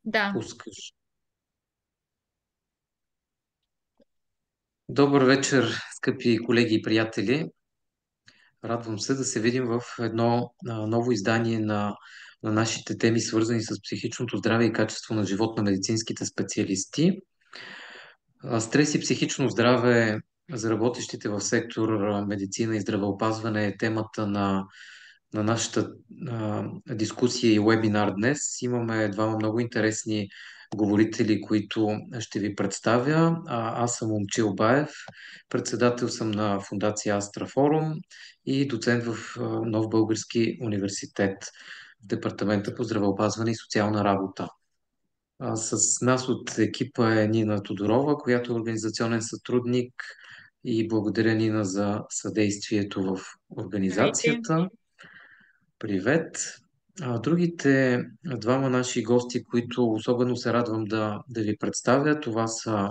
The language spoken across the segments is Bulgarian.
Да, Пускаш. Добър вечер, скъпи колеги и приятели. Радвам се да се видим в едно ново издание на нашите теми, свързани с психичното здраве и качество на живот на медицинските специалисти. Стрес и психично здраве за работещите в сектор медицина и здравеопазване е темата на нашата дискусия и вебинар днес. Имаме двама много интересни говорители, които ще ви представя. Аз съм Момчил Баев, председател съм на Фондация Астра Форум и доцент в Нов Български университет в Департамента по здравеопазване и социална работа. С нас от екипа е Нина Тодорова, която е организационен сътрудник, и благодаря, Нина, за съдействието в здравейте. организацията. Привет! Другите двама наши гости, които особено се радвам да ви представя, това са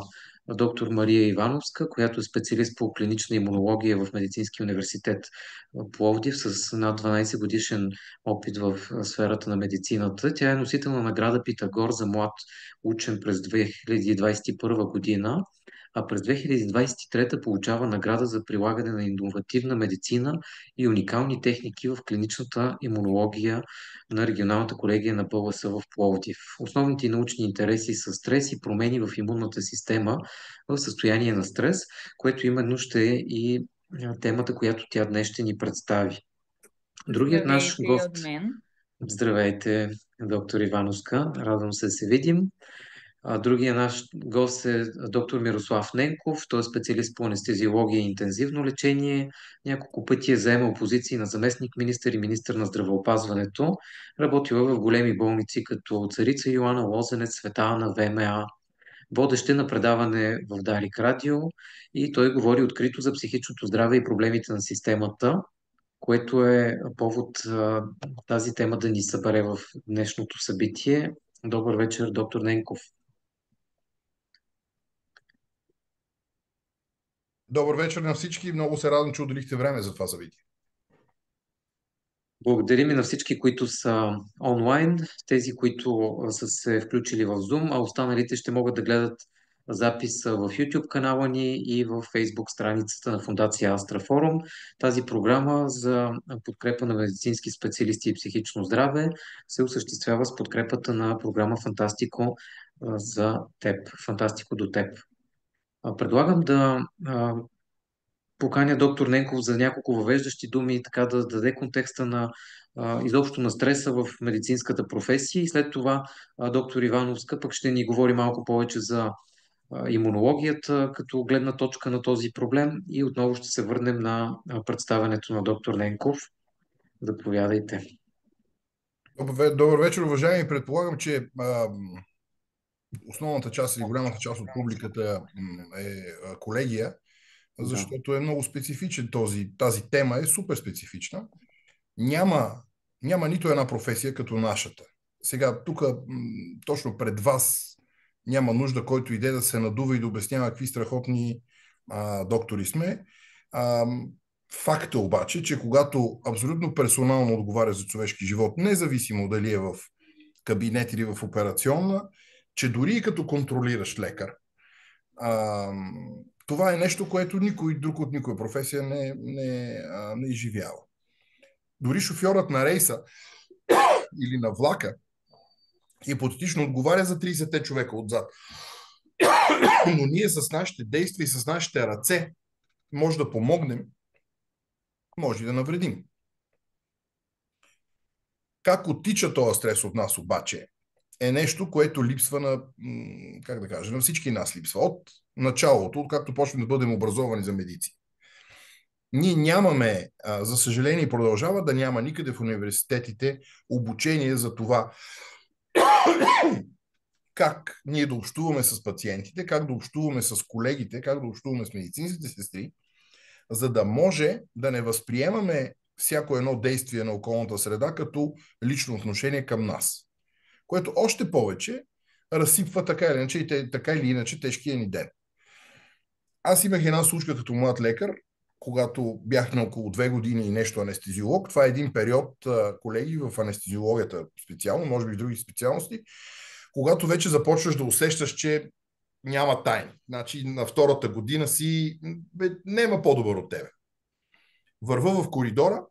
доктор Мария Ивановска, която е специалист по клинична имунология в Медицинския университет в Пловдив с над 12 годишен опит в сферата на медицината. Тя е носител на награда Питагор за млад учен през 2021 година, а през 2023 получава награда за прилагане на иновативна медицина и уникални техники в клиничната имунология на регионалната колегия на БЛС в Пловдив. Основните й научни интереси са стрес и промени в имунната система в състояние на стрес, което именно ще е и темата, която тя днес ще ни представи. Другият наш Здравейте и гост, от мен. здравейте, доктор Ивановска, радвам се да се видим. Другия наш гост е доктор Мирослав Ненков. Той е специалист по анестезиология и интензивно лечение. Няколко пъти е заемал позиции на заместник министър и министър на здравеопазването. Работил е в големи болници като Царица Йоана, Лозенец, Света Ана, ВМА. Водещ е на предаване в Дарик Радио и той говори открито за психичното здраве и проблемите на системата, което е повод тази тема да ни събере в днешното събитие. Добър вечер, доктор Ненков. Добър вечер на всички. Много се радвам, че отделихте време за това събитие. Благодарим и на всички, които са онлайн, тези, които са се включили в Zoom, а останалите ще могат да гледат записа в YouTube канала ни и в Facebook страницата на Фондация Астра Форум. Тази програма за подкрепа на медицински специалисти и психично здраве се осъществява с подкрепата на програма Фантастико за теб. Фантастико до теб. Предлагам да поканя доктор Ненков за няколко въвеждащи думи и така да даде контекста на изобщо на стреса в медицинската професия, и след това доктор Ивановска пък ще ни говори малко повече за имунологията като гледна точка на този проблем и отново ще се върнем на представянето на доктор Ненков. Заповядайте. Добър вечер, уважаеми. Предполагам, че основната част или голямата част от публиката е колегия, Да. защото е много специфичен тази тема е супер специфична. Няма нито една професия като нашата. Сега, тук точно пред вас няма нужда който иде да се надува и да обяснява какви страхотни доктори сме. А, Факт е обаче, че когато абсолютно персонално отговаря за човешки живот, независимо дали е в кабинет или в операционна, че дори и като контролиращ лекар, а, това е нещо, което никой друг от никоя професия не изживява. Дори шофьорът на рейса или на влака хипотетично отговаря за 30 човека отзад. Но ние с нашите действия и с нашите ръце може да помогнем, може и да навредим. Как оттича този стрес от нас обаче е нещо, което липсва как да кажа, на всички нас липсва. От началото, откакто почваме да бъдем образовани за медици. Ние нямаме, за съжаление, продължава да няма никъде в университетите обучение за това как ние да общуваме с пациентите, как да общуваме с колегите, как да общуваме с медицинските сестри, за да може да не възприемаме всяко едно действие на околната среда като лично отношение към нас. Което още повече разсипва така или иначе тежкия ни ден. Аз имах една случка като млад лекар, когато бях на около 2 години и нещо анестезиолог. Това е един период, колеги, в анестезиологията специално, може би в други специалности, когато вече започваш да усещаш, че няма тайни. Значи на втората година си, нема по-добър от тебе. Върва в коридора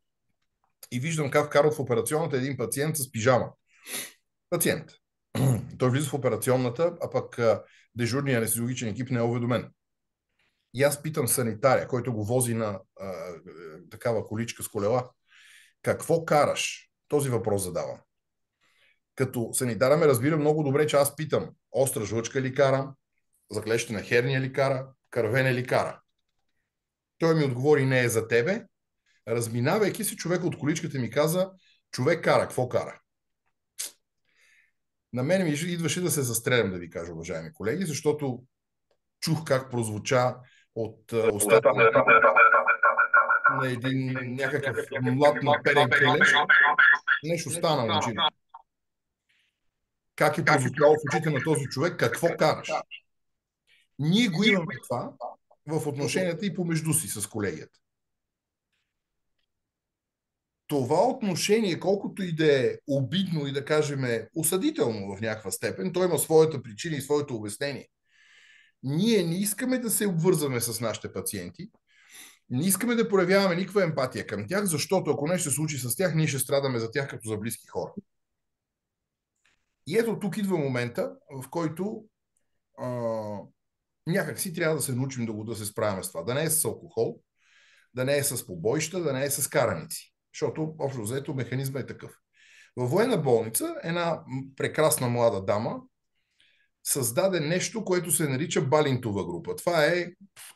и виждам как вкарват в операционната един пациент с пижама. Пациент. Той влиза в операционната, а пък дежурният анестезиологичен екип не е уведомен. И аз питам санитаря, който го вози на такава количка с колела, какво караш? Този въпрос задавам. Като санитара ме разбира много добре, че аз питам, остра жлъчка ли карам, заклещена херния ли кара, кървене ли кара. Той ми отговори, не е за тебе. Разминавайки се, човек от количката ми каза, човек кара, какво кара? На мен ми идваше да се застрелям, да ви кажа, уважаеми колеги, защото чух как прозвуча от устата на един някакъв млад наперен крилеж. Нещо стана на джима. Как е прозвучало в очите на този човек, какво караш? Ние го имаме това в отношенията и помежду си с колегията. Това отношение, колкото и да е обидно и да кажем осъдително в някаква степен, той има своята причина и своето обяснение. Ние не искаме да се обвързваме с нашите пациенти, не искаме да проявяваме никаква емпатия към тях, защото ако нещо се случи с тях, ние ще страдаме за тях като за близки хора. И ето тук идва момента, в който някак си трябва да се научим да се справяме с това. Да не е с алкохол, да не е с побоища, да не е с караници. Защото, общо взето, механизма е такъв. Във военна болница една прекрасна млада дама създаде нещо, което се нарича балинтова група. Това е,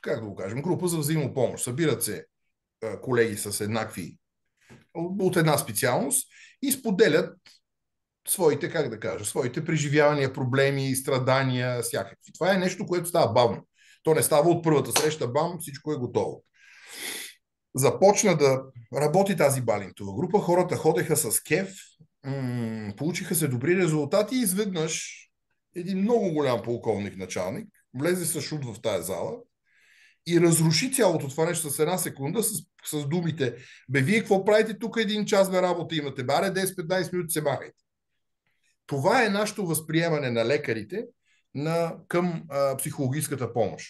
как да го кажем, група за взаимопомощ. Събират се колеги с еднакви, от една специалност и споделят своите, как да кажа, своите преживявания, проблеми, страдания, всякакви. Това е нещо, което става бавно. То не става от първата среща, бам, всичко е готово. Започна да работи тази балинтова група, хората ходеха с кеф, получиха се добри резултати и изведнъж един много голям полковник началник влезе с шут в тая зала и разруши цялото това нещо с една секунда с думите: бе, вие какво правите тук, един час бе работа имате, баре 10-15 минути се махайте. Това е нашето възприемане на лекарите към психологическата помощ.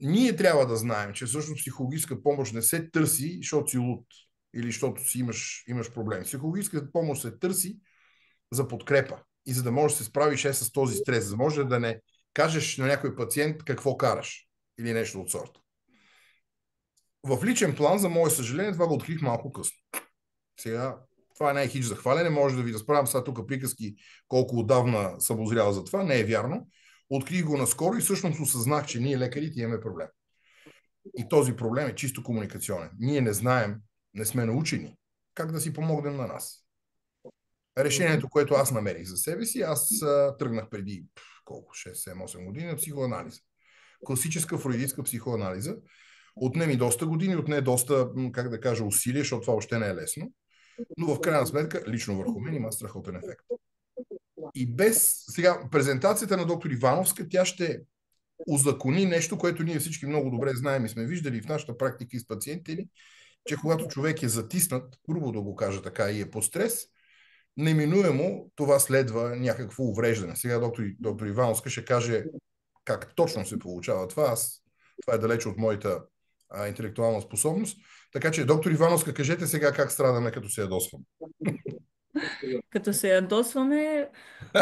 Ние трябва да знаем, че всъщност психологическа помощ не се търси, защото си луд или защото си имаш проблеми. Психологическата помощ се търси за подкрепа и за да можеш да се справиш с този стрес, за да може да не кажеш на някой пациент какво караш или нещо от сорта. В личен план, за мое съжаление, това го открих малко късно. Сега, това е най-хич за хвалене, може да ви разправям сега тук приказки колко отдавна съм озрял за това, не е вярно. Открих го наскоро и всъщност осъзнах, че ние лекарите имаме проблем. И този проблем е чисто комуникационен. Ние не знаем, не сме научени как да си помогнем на нас. Решението, което аз намерих за себе си, аз тръгнах преди 6-7-8 години на психоанализа. Класическа фройдистка психоанализа. Отне ми доста години, отне доста, как да кажа, усилия, защото това още не е лесно. Но в крайна сметка, лично върху мен има страхотен ефект. И без сега презентацията на доктор Ивановска, тя ще узакони нещо, което ние всички много добре знаем и сме виждали в нашата практика и с пациентите ни, че когато човек е затиснат, грубо да го кажа така, и е под стрес, неминуемо това следва някакво увреждане. Сега доктор Ивановска ще каже как точно се получава това. Това е далече от моята интелектуална способност. Така че, доктор Ивановска, кажете сега как страдаме, като се ядосваме. Като се ядосваме,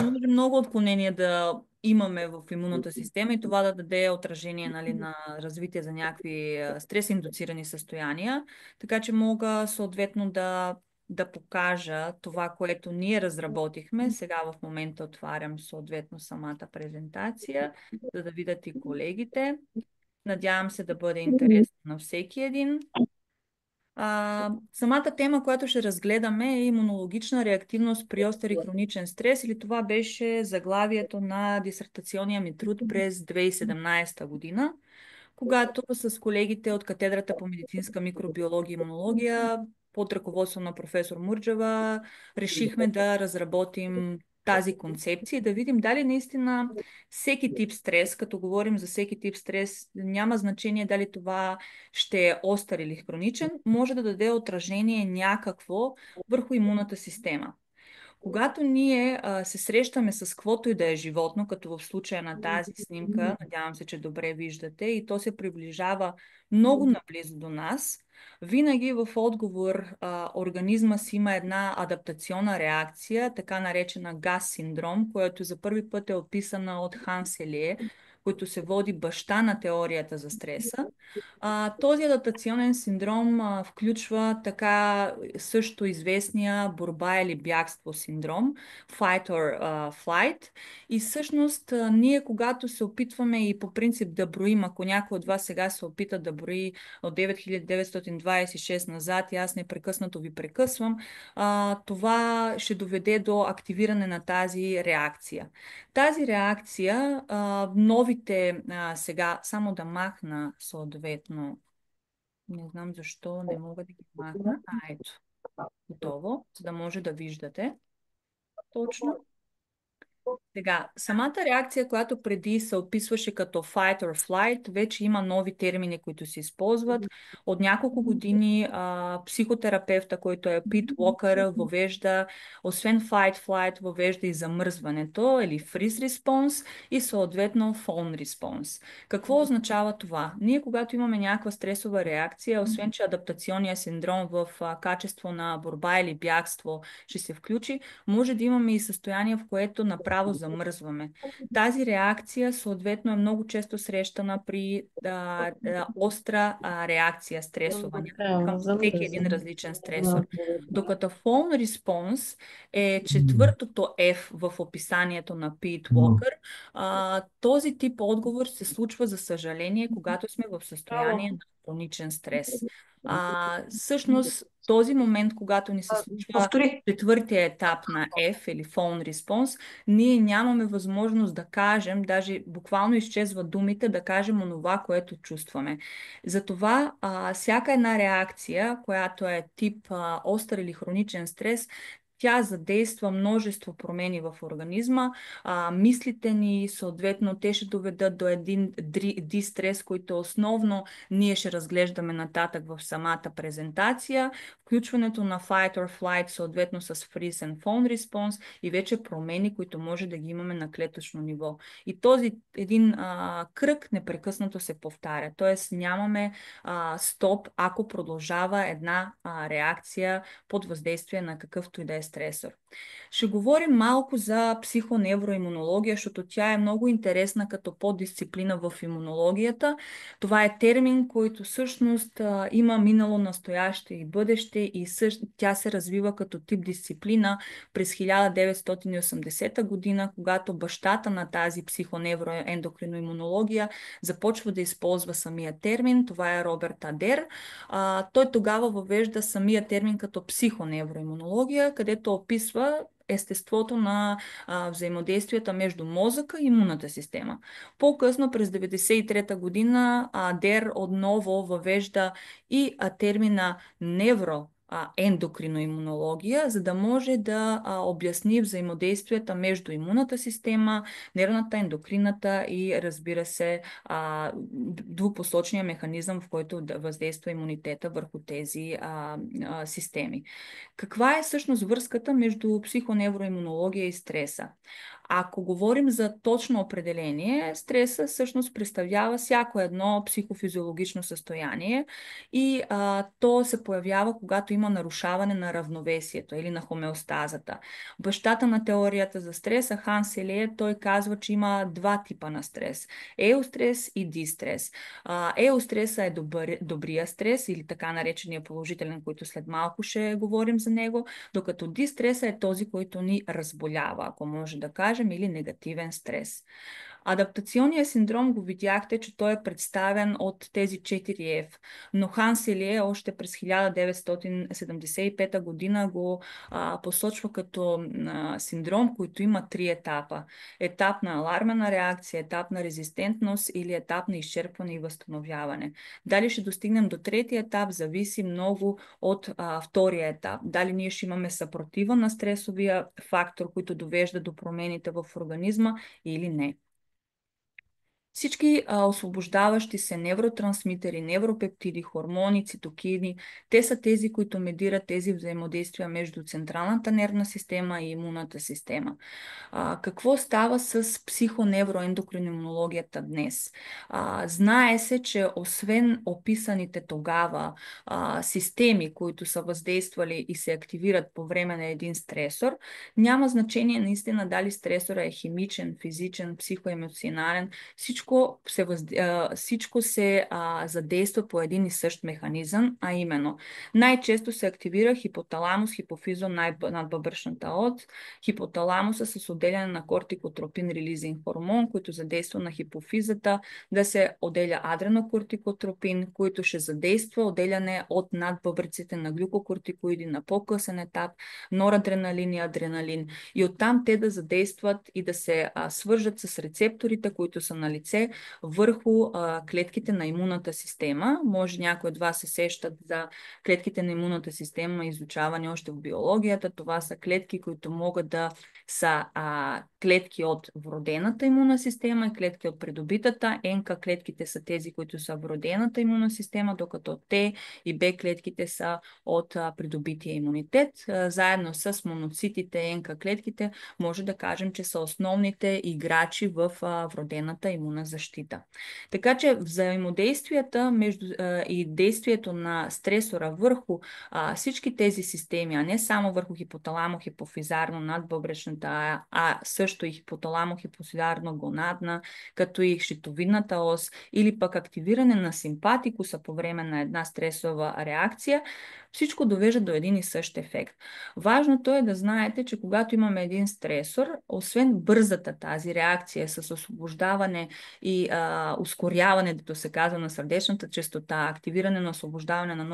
може много отклонения да имаме в имунната система и това да даде отражение, нали, на развитие за някакви стрес-индуцирани състояния. Така че мога съответно да покажа това, което ние разработихме. Сега в момента отварям съответно самата презентация, за да видят и колегите. Надявам се да бъде интересно на всеки един. Самата тема, която ще разгледаме, е имунологична реактивност при остър и хроничен стрес, или това беше заглавието на дисертационния ми труд през 2017 година, когато с колегите от катедрата по медицинска микробиология и имунология под ръководство на професор Мурджева решихме да разработим тази концепция и да видим дали наистина всеки тип стрес, като говорим за всеки тип стрес, няма значение дали това ще е остър или хроничен, може да даде отражение някакво върху имунната система. Когато ние се срещаме с каквото и да е животно, като в случая на тази снимка, надявам се, че добре виждате, и то се приближава много наблизо до нас, винаги в отговор организма си има една адаптационна реакция, така наречена газ синдром, която за първи път е описана от Хан Селие, който се води баща на теорията за стреса. Този адаптационен синдром включва така също известния борба или бягство синдром, fight or flight. И всъщност ние, когато се опитваме и по принцип да броим, ако някой от вас сега се опита да брои от 9926 назад и аз непрекъснато ви прекъсвам, това ще доведе до активиране на тази реакция. Тази реакция, новите, сега само да махна съответно, не знам защо не мога да ги махна. Ето, готово, за да може да виждате точно. Сега, самата реакция, която преди се описваше като fight or flight, вече има нови термини, които се използват. От няколко години психотерапевта, който е Пит Уокър, въвежда, освен fight-flight, въвежда и замръзването или freeze response и съответно fawn response. Какво означава това? Ние, когато имаме някаква стресова реакция, освен че адаптационния синдром в качество на борба или бягство ще се включи, може да имаме и състояние, в което направо замръзваме. Тази реакция съответно е много често срещана при остра реакция стресова към всеки един различен стресор. Докато phone response е четвъртото F в описанието на Пит Уокър, този тип отговор се случва, за съжаление, когато сме в състояние на хроничен стрес. Всъщност, този момент, когато ни се случва четвъртия етап на F или phone response, ние нямаме възможност да кажем, даже буквално изчезват думите, да кажем онова, което чувстваме. Затова всяка една реакция, която е тип остър или хроничен стрес, тя задейства множество промени в организма. Мислите ни, съответно, те ще доведат до един дистрес, който основно ние ще разглеждаме нататък в самата презентация. Включването на fight or flight, съответно с freeze and fawn response и вече промени, които може да ги имаме на клетъчно ниво. И този един кръг непрекъснато се повтаря. Тоест нямаме стоп, ако продължава една реакция под въздействие на какъвто и да е стресор. Ще говорим малко за психоневроимунология, защото тя е много интересна като поддисциплина в имунологията. Това е термин, който всъщност има минало, настояще и бъдеще и тя се развива като тип дисциплина през 1980 година, когато бащата на тази психоневроендокриноимунология започва да използва самия термин. Това е Роберт Адер. Той тогава въвежда самия термин като психоневроимунология, където описва естеството на взаимодействията между мозъка и имунната система. По-късно, през 1993 година, Адер отново въвежда и термина ендокриноимунология, за да може да обясни взаимодействията между имунната система, нервната, ендокринната и, разбира се, двупосочния механизъм, в който да въздейства имунитета върху тези системи. Каква е всъщност връзката между психоневроимунология и стреса? Ако говорим за точно определение, стреса всъщност представлява всяко едно психофизиологично състояние и то се появява, когато има нарушаване на равновесието или на хомеостазата. Бащата на теорията за стреса, Хан Селие, той казва, че има два типа на стрес. Еострес и дистрес. Еостреса е добрия стрес или така наречения положителен, който след малко ще говорим за него, докато дистреса е този, който ни разболява, ако може да кажем, или негативен стрес. Адаптационният синдром го видяхте, че той е представен от тези 4F, но Хан Селие още през 1975 година го посочва като синдром, който има 3 етапа. Етап на алармена реакция, етап на резистентност или етап на изчерпване и възстановяване. Дали ще достигнем до 3-ти етап, зависи много от втория етап. Дали ние ще имаме съпротива на стресовия фактор, който довежда до промените в организма или не. Всички освобождаващи се невротрансмитери, невропептиди, хормони, цитокини, те са тези, които медират тези взаимодействия между централната нервна система и имунната система. Какво става с психоневроендокринологията днес? Знае се, че освен описаните тогава системи, които са въздействали и се активират по време на един стресор, няма значение наистина дали стресора е химичен, физичен, психоемоционален, всичко се задейства по един и същ механизъм, а именно най-често се активира хипоталамус, хипофизо, надбъбречната ос, хипоталамуса с отделяне на кортикотропин релизин хормон, който задейства на хипофизата, да се отделя адренокортикотропин, който ще задейства отделяне от надбъбреците на глюкокортикоиди на по-късен етап, норадреналин и адреналин. И оттам те да задействат и да се свържат с рецепторите, които са на лице върху клетките на имунната система. Може някои от вас се сещат за клетките на имунната система, изучавани още в биологията. Това са клетки, които могат да са клетки от вродената имунна система и клетки от придобитата. НК клетките са тези, които са вродената имунна система, докато Т и Б клетките са от придобития имунитет. Заедно с моноцитите, НК клетките, може да кажем, че са основните играчи в вродената имунна защита. Така че взаимодействията и действието на стресора върху всички тези системи, а не само върху хипоталамо-хипофизарно надбъбречната, а също и хипоталамо-хипофизарно-гонадна, като и щитовидната ос, или пък активиране на симпатикуса по време на една стресова реакция, всичко довежда до един и същ ефект. Важното е да знаете, че когато имаме един стресор, освен бързата тази реакция с освобождаване и ускоряване, дето се казва, на сърдечната честота, активиране на освобождаване на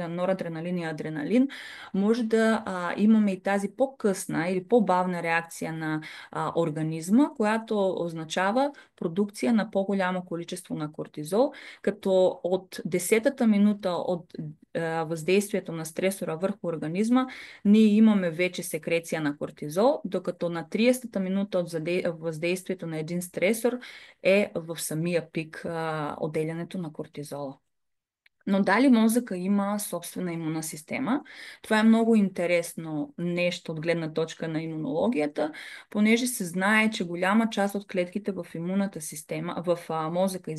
норадреналин и адреналин, може да имаме и тази по-късна или по-бавна реакция на организма, която означава продукция на по-голямо количество на кортизол, като от 10-та минута от въздействието на стресора върху организма, ние имаме вече секреция на кортизол, докато на 30-та минута от въздействието на един стресор е в самия пик отделянето на кортизола. Но дали мозъка има собствена имунна система? Това е много интересно нещо от гледна точка на имунологията, понеже се знае, че голяма част от клетките в имунната система, в мозъка,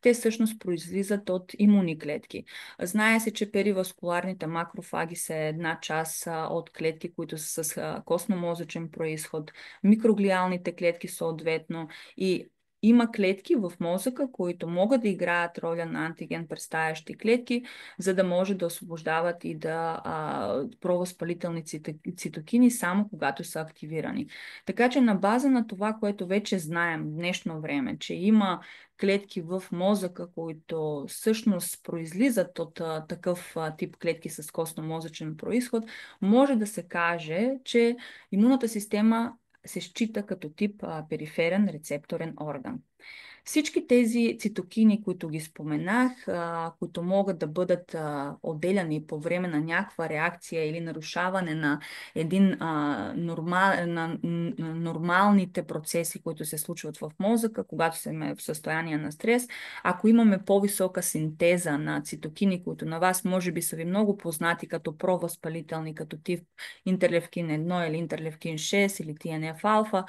те всъщност произлизат от имунни клетки. Знае се, че периваскуларните макрофаги са една част от клетки, които са с костно-мозъчен произход, микроглиалните клетки съответно, и има клетки в мозъка, които могат да играят роля на антиген представящи клетки, за да може да освобождават и да провъзпалителни цитокини само когато са активирани. Така че на база на това, което вече знаем в днешно време, че има клетки в мозъка, които всъщност произлизат от такъв тип клетки с костно-мозъчен произход, може да се каже, че имунната система се счита като тип периферен рецепторен орган. Всички тези цитокини, които ги споменах, които могат да бъдат отделяни по време на някаква реакция или нарушаване на нормалните процеси, които се случват в мозъка, когато сме в състояние на стрес, ако имаме по-висока синтеза на цитокини, които на вас може би са ви много познати като провъзпалителни, като тип интерлевкин 1 или интерлевкин 6 или TNF-алфа,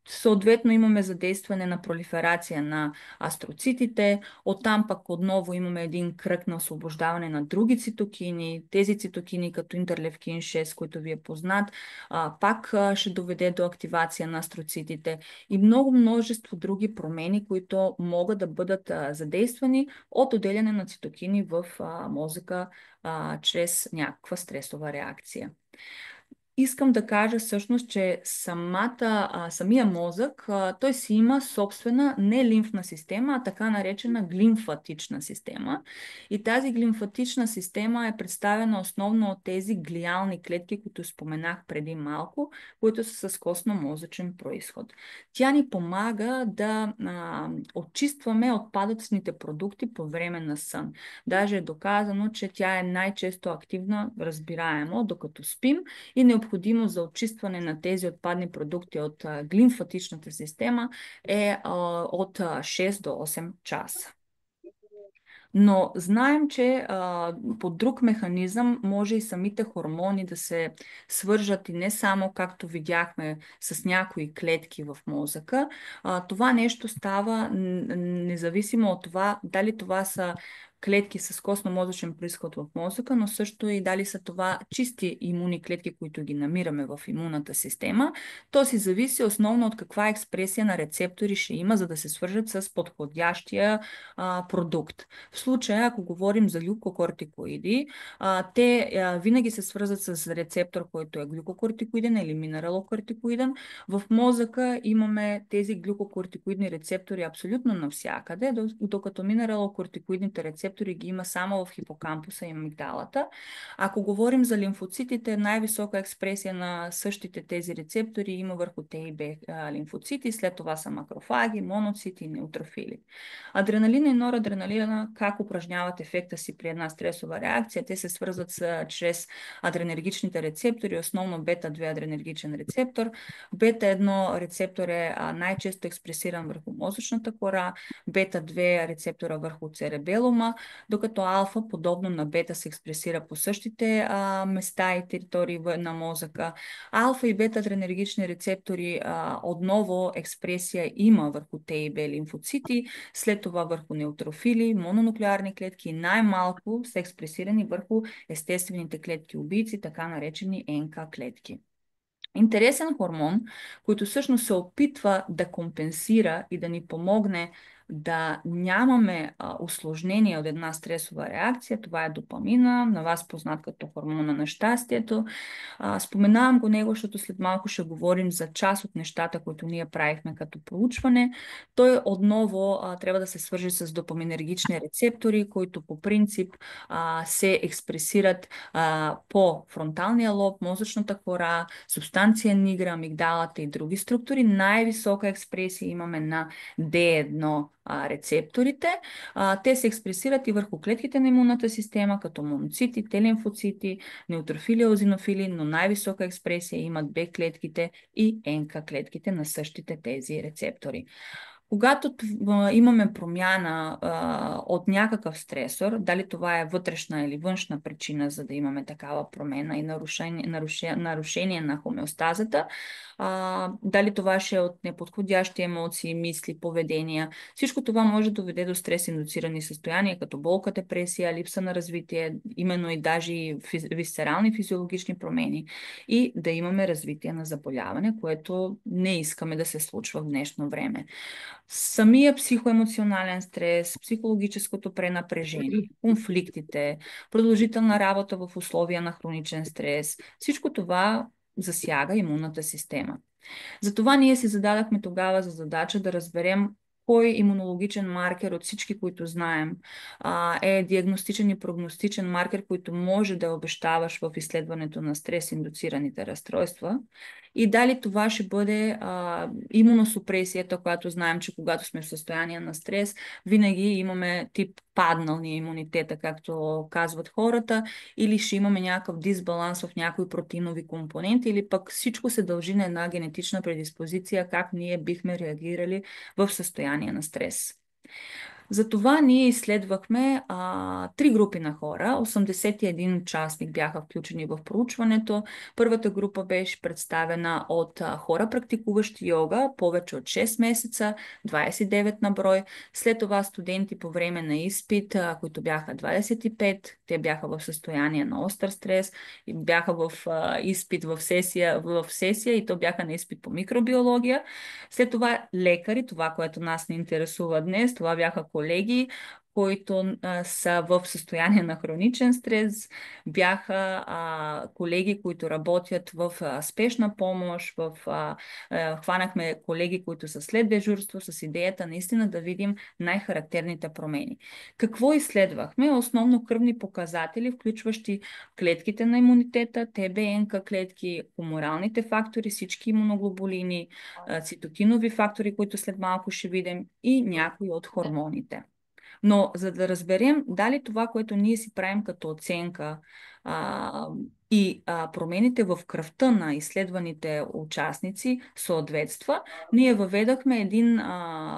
съответно имаме задействане на пролиферация на астроцитите, оттам пък отново имаме един кръг на освобождаване на други цитокини. Тези цитокини като интерлевкин 6, който ви е познат, пак ще доведе до активация на астроцитите и множество други промени, които могат да бъдат задействани от отделяне на цитокини в мозъка чрез някаква стресова реакция. Искам да кажа всъщност, че самия мозък, той си има собствена не лимфна система, а така наречена глимфатична система. И тази глимфатична система е представена основно от тези глиални клетки, които споменах преди малко, които са с костно-мозъчен произход. Тя ни помага да очистваме отпадъчните продукти по време на сън. Даже е доказано, че тя е най-често активна, разбираемо, докато спим, и необходимо необходимо за очистване на тези отпадни продукти от глимфатичната система е от 6 до 8 часа. Но знаем, че по друг механизъм може и самите хормони да се свържат и не само, както видяхме, с някои клетки в мозъка. Това нещо става независимо от това дали това са клетки с костно-мозъчен произход в мозъка, но също и дали са това чисти имунни клетки, които ги намираме в имунната система. То си зависи основно от каква експресия на рецептори ще има, за да се свържат с подходящия продукт. В случая, ако говорим за глюкокортикоиди, те винаги се свързват с рецептор, който е глюкокортикоиден или минералокортикоиден. В мозъка имаме тези глюкокортикоидни рецептори абсолютно навсякъде, докато минералокортикоидните рецептори ги има само в хипокампуса и амигдалата. Ако говорим за лимфоцитите, най-висока експресия на същите тези рецептори има върху Т и Б лимфоцити, след това са макрофаги, моноцити и неутрофили. Адреналина и норадреналина как упражняват ефекта си при една стресова реакция? Те се свързват чрез адренергичните рецептори, основно бета-2 адренергичен рецептор. Бета-1 рецептор е най-често експресиран върху мозъчната кора, бета-2 рецептора върху церебелума, докато алфа, подобно на бета, се експресира по същите места и територии на мозъка. Алфа и бета адренергични рецептори отново експресия има върху Т и Б лимфоцити, след това върху неутрофили, мононуклеарни клетки и най-малко са експресирани върху естествените клетки убийци, така наречени НК клетки. Интересен хормон, който всъщност се опитва да компенсира и да ни помогне да нямаме усложнения от една стресова реакция, това е допамина, на вас познат като хормона на щастието. Споменавам го него, защото след малко ще говорим за част от нещата, които ние правихме като проучване. Той отново трябва да се свържи с допаминергични рецептори, които по принцип се експресират по фронталния лоб, мозъчната кора, субстанция нигра, амигдалата и други структури. Най-висока експресия имаме на D1 рецепторите. Те се експресират и върху клетките на имунната система, като моноцити, Т-лимфоцити, неутрофили, еозинофили, но най-висока експресия имат Б клетките и НК клетките на същите тези рецептори. Когато имаме промяна от някакъв стресор, дали това е вътрешна или външна причина, за да имаме такава промена и нарушение на хомеостазата, дали това ще е от неподходящи емоции, мисли, поведения, всичко това може да доведе до стрес-индуцирани състояния, като болка, депресия, липса на развитие, именно и даже и висцерални физиологични промени и да имаме развитие на заболяване, което не искаме да се случва в днешно време. Самия психоемоционален стрес, психологическото пренапрежение, конфликтите, продължителна работа в условия на хроничен стрес, всичко това засяга имунната система. Затова ние си зададахме тогава за задача да разберем кой имунологичен маркер от всички, които знаем, е диагностичен и прогностичен маркер, който може да обещаваш в изследването на стрес-индуцираните разстройства. И дали това ще бъде имуносупресията, която знаем, че когато сме в състояние на стрес, винаги имаме тип паднал ни имунитета, както казват хората, или ще имаме някакъв дисбаланс в някои протеинови компоненти, или пък всичко се дължи на една генетична предиспозиция, как ние бихме реагирали в състояние на стрес. Затова ние изследвахме 3 групи на хора. 81 участник бяха включени в проучването. Първата група беше представена от хора, практикуващи йога, повече от 6 месеца, 29 на брой. След това студенти по време на изпит, които бяха 25, те бяха в състояние на остър стрес, и бяха в изпит в сесия и то бяха на изпит по микробиология. след това лекари, това, което нас не интересува днес, това бяха колеги, които са в състояние на хроничен стрес, бяха колеги, които работят в спешна помощ, хванахме колеги, които са след дежурство, с идеята наистина да видим най-характерните промени. Какво изследвахме? Основно кръвни показатели, включващи клетките на имунитета, ТБНК клетки, хуморалните фактори, всички имуноглобулини, цитокинови фактори, които след малко ще видим, и някои от хормоните. Но за да разберем дали това, което ние си правим като оценка и промените в кръвта на изследваните участници съответства, ние въведахме един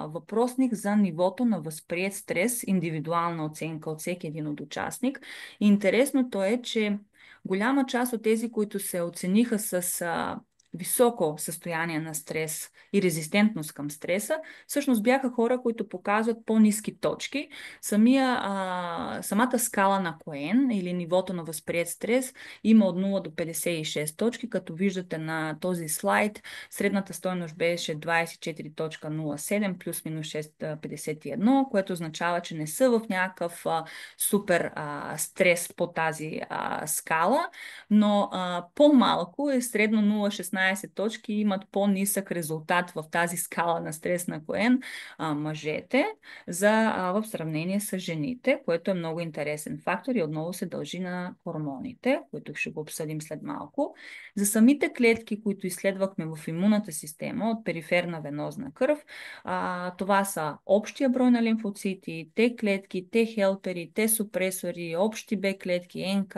въпросник за нивото на възприет стрес, индивидуална оценка от всеки един от участник. И интересното е, че голяма част от тези, които се оцениха с високо състояние на стрес и резистентност към стреса, всъщност бяха хора, които показват по-ниски точки. Самата скала на Коен или нивото на възприет стрес има от 0 до 56 точки, като виждате на този слайд, средната стойност беше 24.07 плюс-минус 6,51, което означава, че не са в някакъв супер стрес по тази скала, но по-малко е средно 0,16 точки и имат по-нисък резултат в тази скала на стрес на Коен мъжете в сравнение с жените, което е много интересен фактор и отново се дължи на хормоните, които ще го обсъдим след малко. За самите клетки, които изследвахме в имунната система от периферна венозна кръв, това са общия брой на лимфоцити, Т клетки, Т хелпери, Т супресори, общи Б клетки, НК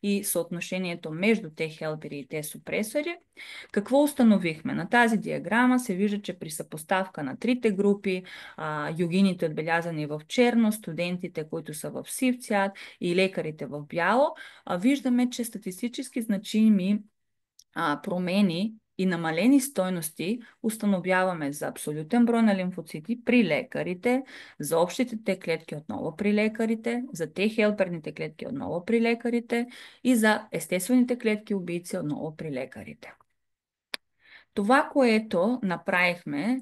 и съотношението между Т хелпери и Т супресори. Какво установихме? На тази диаграма се вижда, че при съпоставка на трите групи, йогините отбелязани в черно, студентите, които са в сив цвят и лекарите в бяло, виждаме, че статистически значими промени и намалени стойности установяваме за абсолютен брой на лимфоцити при лекарите, за общите Т клетки отново при лекарите, за Т хелперните клетки отново при лекарите и за естествените клетки убийци отново при лекарите. Това, което направихме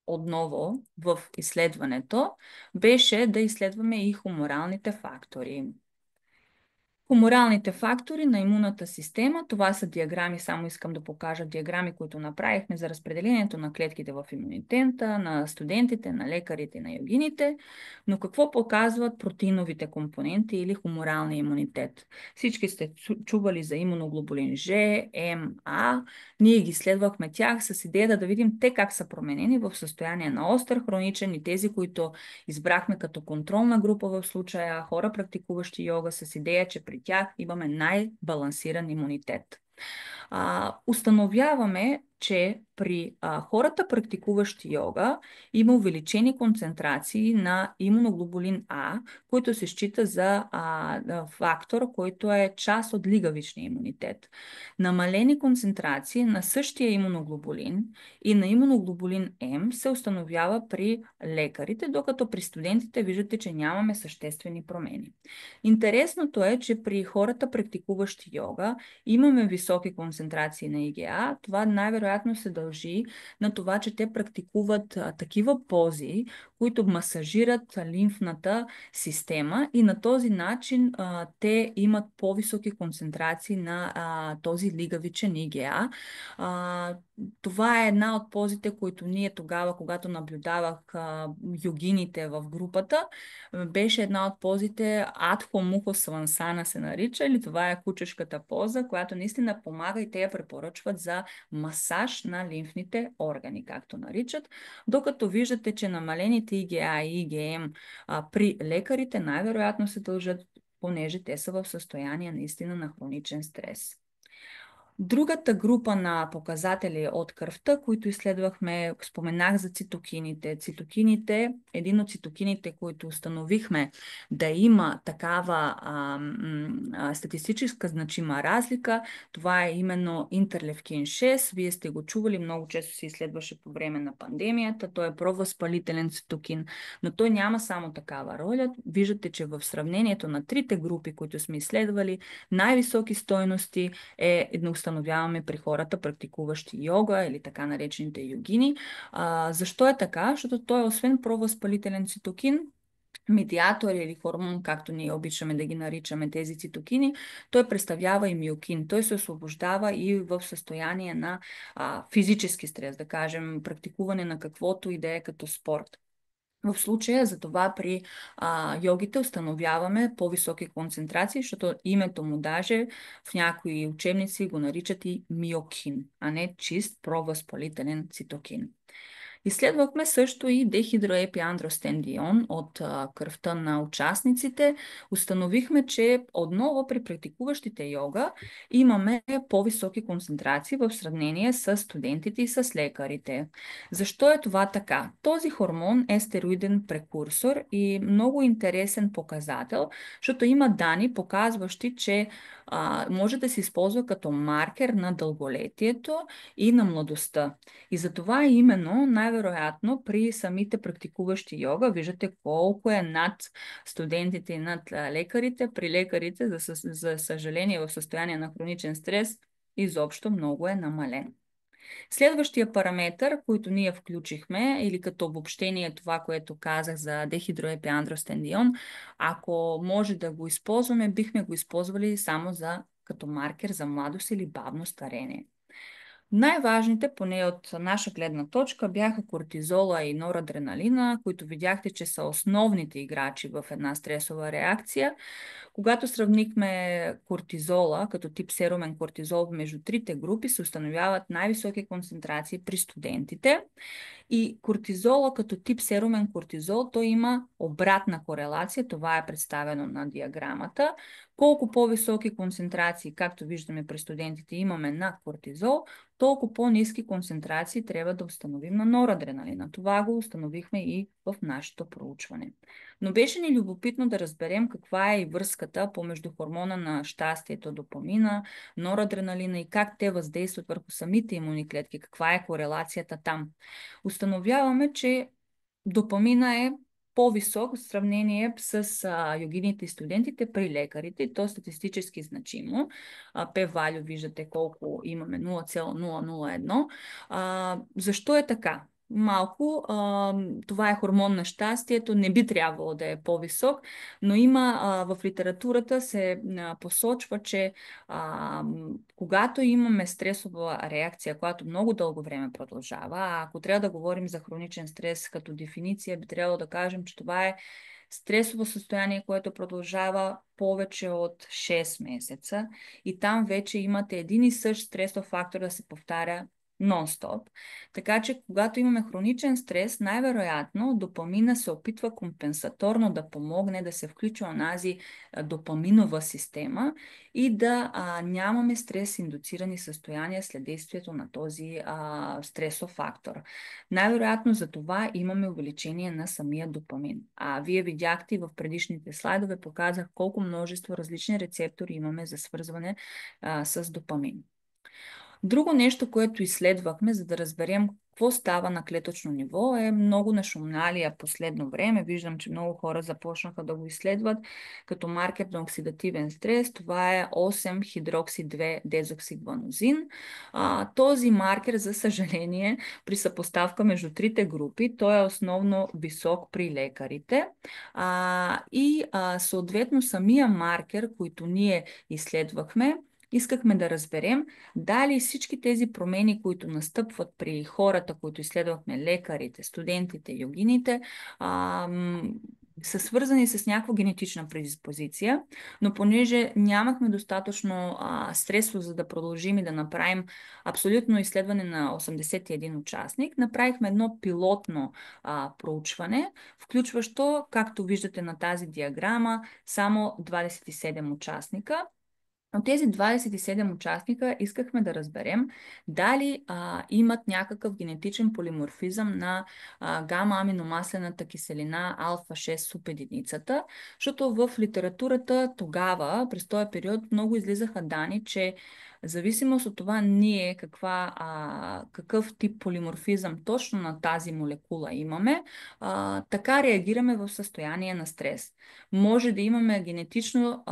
отново в изследването, беше да изследваме и хуморалните фактори. Хуморалните фактори на имунната система, това са диаграми, само искам да покажа диаграми, които направихме за разпределението на клетките в имунитета, на студентите, на лекарите, на йогините, но какво показват протеиновите компоненти или хуморалния имунитет? Всички сте чували за имуноглобулин Ж, М, А, ние ги следвахме тях с идеята да видим те как са променени в състояние на остър, хроничен и тези, които избрахме като контролна група в случая, хора практикуващи йога с идея, че при тях имаме най-балансиран имунитет. Установяваме, че при хората, практикуващи йога, има увеличени концентрации на имуноглобулин А, който се счита за фактор, който е част от лигавичния имунитет. Намалени концентрации на същия имуноглобулин и на имуноглобулин М се установява при лекарите, докато при студентите виждате, че нямаме съществени промени. Интересното е, че при хората, практикуващи йога, имаме високи концентрации на ИГА. Това най-вероятно се дължи на това, че те практикуват такива пози, които масажират лимфната система и на този начин те имат по-високи концентрации на този лигавичен ИГА. Това е една от позите, които ние тогава, когато наблюдавах йогините в групата, беше една от позите Адхо Мухо Свансана се нарича, или това е кучешката поза, която наистина помага и те я препоръчват за масаж на лимфните органи, както наричат. Докато виждате, че намалените ИГА и ИГМ при лекарите най-вероятно се дължат, понеже те са в състояние наистина на хроничен стрес. Другата група на показатели от кръвта, които изследвахме, споменах за цитокините. Цитокините, един от цитокините, които установихме да има такава статистическа значима разлика, това е именно интерлевкин 6. Вие сте го чували, много често се изследваше по време на пандемията. Той е провъзпалителен цитокин, но той няма само такава роля. Виждате, че в сравнението на трите групи, които сме изследвали, най-високи стойности установяваме при хората, практикуващи йога или така наречените йогини. Защо е така? Защото той, освен провъзпалителен цитокин, медиатор или хормон, както ние обичаме да ги наричаме тези цитокини, той представлява и миокин. Той се освобождава и в състояние на физически стрес, да кажем, практикуване на каквото и да е като спорт. В случая за това при йогите установяваме по-високи концентрации, защото името му даже в някои учебници го наричат и миокин, а не чист провъзпалителен цитокин. Изследвахме също и дехидроепиандростендион от кръвта на участниците. Установихме, че отново при практикуващите йога имаме по-високи концентрации в сравнение с студентите и с лекарите. Защо е това така? Този хормон е стероиден прекурсор и много интересен показател, защото има данни, показващи, че може да се използва като маркер на дълголетието и на младостта. И затова именно най-вероятно при самите практикуващи йога, виждате колко е над студентите и над лекарите. При лекарите, за съжаление, в състояние на хроничен стрес, изобщо много е намален. Следващия параметър, който ние включихме, или като обобщение това, което казах за дехидроепиандростендион, ако може да го използваме, бихме го използвали само като маркер за младост или бавно старение. Най-важните, поне от наша гледна точка, бяха кортизола и норадреналина, които видяхте, че са основните играчи в една стресова реакция. Когато сравнихме кортизола като тип серумен кортизол между трите групи, се установяват най-високи концентрации при студентите. И кортизола като тип серумен кортизол, той има обратна корелация, това е представено на диаграмата. Колко по-високи концентрации, както виждаме при студентите, имаме на кортизол, толкова по-ниски концентрации трябва да установим на норадреналина. Това го установихме и в нашето проучване. Но беше ни любопитно да разберем каква е и връзката помежду хормона на щастието, допамина, норадреналина и как те въздействат върху самите имунни клетки, каква е корелацията там. Установяваме, че допамина е по-висок в сравнение с йогините и студентите при лекарите, и то е статистически значимо. P-value виждате колко имаме, 0,001. Защо е така? Малко, това е хормон на щастието, не би трябвало да е по-висок, но има в литературата се посочва, че когато имаме стресова реакция, която много дълго време продължава, ако трябва да говорим за хроничен стрес като дефиниция, би трябвало да кажем, че това е стресово състояние, което продължава повече от 6 месеца и там вече имате един и същ стресов фактор да се повтаря нон-стоп. Така че, когато имаме хроничен стрес, най-вероятно допамина се опитва компенсаторно да помогне да се включи онази допаминова система и да нямаме стрес-индуцирани състояния след действието на този стресов фактор. Най-вероятно за това имаме увеличение на самия допамин. Вие видяхте в предишните слайдове, показах колко множество различни рецептори имаме за свързване с допамин. Друго нещо, което изследвахме, за да разберем какво става на клетъчно ниво, е много нашумналия последно време. Виждам, че много хора започнаха да го изследват като маркер на оксидативен стрес. Това е 8-хидрокси-2-дезоксигванозин. Този маркер, за съжаление, при съпоставка между трите групи, той е основно висок при лекарите. Съответно, самия маркер, който ние изследвахме, искахме да разберем дали всички тези промени, които настъпват при хората, които изследвахме, лекарите, студентите, йогините, са свързани с някаква генетична предиспозиция, но понеже нямахме достатъчно средство, за да продължим и да направим абсолютно изследване на 81 участник, направихме едно пилотно проучване, включващо, както виждате на тази диаграма, само 27 участника. От тези 27 участника искахме да разберем дали имат някакъв генетичен полиморфизъм на гама-аминомаслената киселина алфа-6 субединицата, защото в литературата тогава, през този период, много излизаха данни, че в зависимост от това ние какъв тип полиморфизъм точно на тази молекула имаме, така реагираме в състояние на стрес. Може да имаме генетично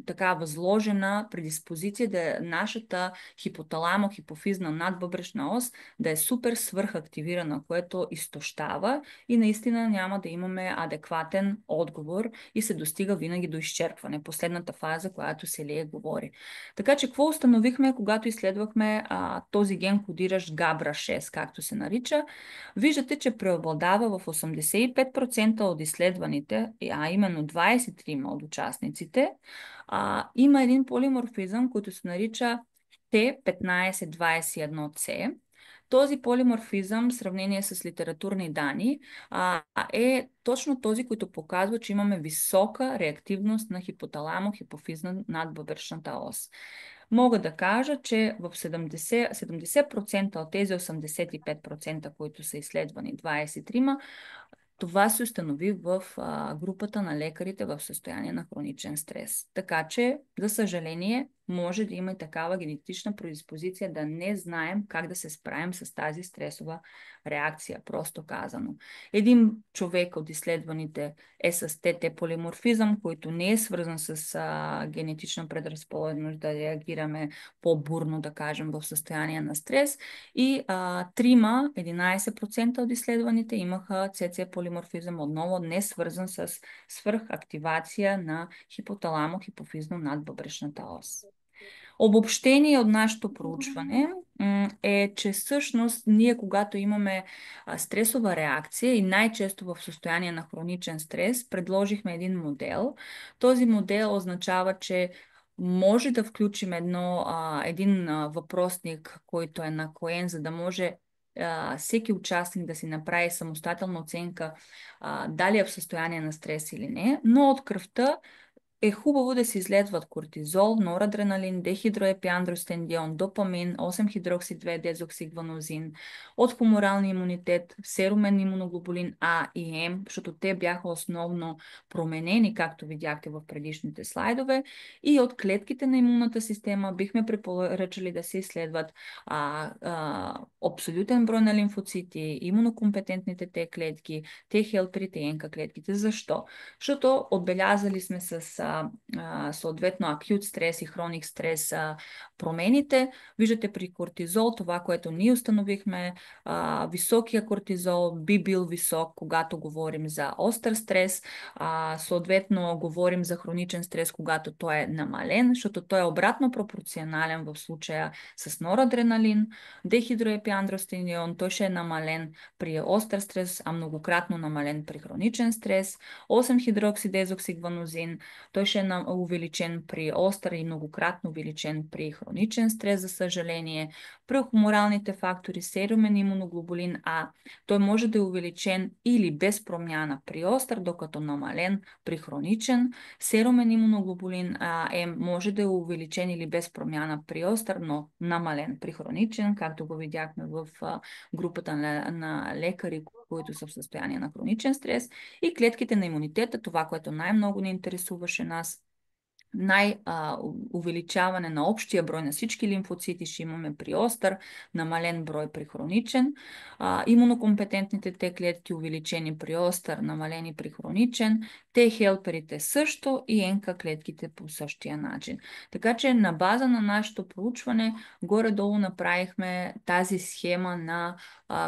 така възложена предиспозиция да нашата хипоталамо-хипофизна надбъбречна ос да е супер свърхактивирана, което изтощава и наистина няма да имаме адекватен отговор и се достига винаги до изчерпване, последната фаза, която Селия говори. Така че какво установихме, когато изследвахме този ген, кодиращ GABRA6, както се нарича? Виждате, че преобладава в 85% от изследваните, именно 23 от участниците, има един полиморфизъм, който се нарича T1521C. Този полиморфизъм, в сравнение с литературни данни, е точно този, който показва, че имаме висока реактивност на хипоталамо-хипофизна надбъбречната ос. Мога да кажа, че в 70% от тези 85%, които са изследвани, 23, това се установи в групата на лекарите в състояние на хроничен стрес. Така че, за съжаление, може да има и такава генетична предиспозиция да не знаем как да се справим с тази стресова реакция, просто казано. Един човек от изследваните е с ТТ полиморфизъм, който не е свързан с генетична предразположеност да реагираме по-бурно, да кажем, в състояние на стрес. И 11% от изследваните имаха ЦЦ полиморфизъм, отново не свързан с свръхактивация на хипоталамо-хипофизно надбъбречната ос. Обобщение от нашето проучване е, че всъщност ние, когато имаме стресова реакция и най-често в състояние на хроничен стрес, предложихме един модел. Този модел означава, че може да включим един въпросник, който е наклоен, за да може всеки участник да си направи самостоятелна оценка дали е в състояние на стрес или не, но от кръвта е хубаво да се изследват кортизол, норадреналин, дехидроепиандростендион, допамин, 8-хидрокси-2-дезоксигванозин, от хуморалния имунитет, серумен имуноглобулин А и М, защото те бяха основно променени, както видяхте в предишните слайдове, и от клетките на имунната система бихме препоръчали да се изследват абсолютен брой на лимфоцити, имунокомпетентните Т клетки, Т хелперите и НК клетките. Защо? Защото отбелязали сме с съответно акют стрес и хроник стрес промените. Виждате при кортизол, това, което ние установихме, високия кортизол би бил висок, когато говорим за остър стрес, съответно говорим за хроничен стрес, когато той е намален, защото той е обратно пропорционален в случая с норадреналин, дехидроепиандростенион, той ще е намален при остър стрес, а многократно намален при хроничен стрес, 8-хидроксидезоксигванозин, той ще е увеличен при остър и многократно увеличен при хроничен стрес, за съжаление. При хуморалните фактори, серумен имуноглобулин А, той може да е увеличен или без промяна при остър, докато намален при хроничен. Серумен имуноглобулин М може да е увеличен или без промяна при остър, но намален при хроничен, както го видяхме в групата на лекари, които са в състояние на хроничен стрес, и клетките на имунитета, това, което най-много ни интересуваше нас, увеличаване на общия брой на всички лимфоцити ще имаме при остър, намален брой при хроничен, имунокомпетентните Т клетки увеличени при остър, намалени при хроничен, Т хелперите също и НК клетките по същия начин. Така че на база на нашето проучване горе-долу направихме тази схема,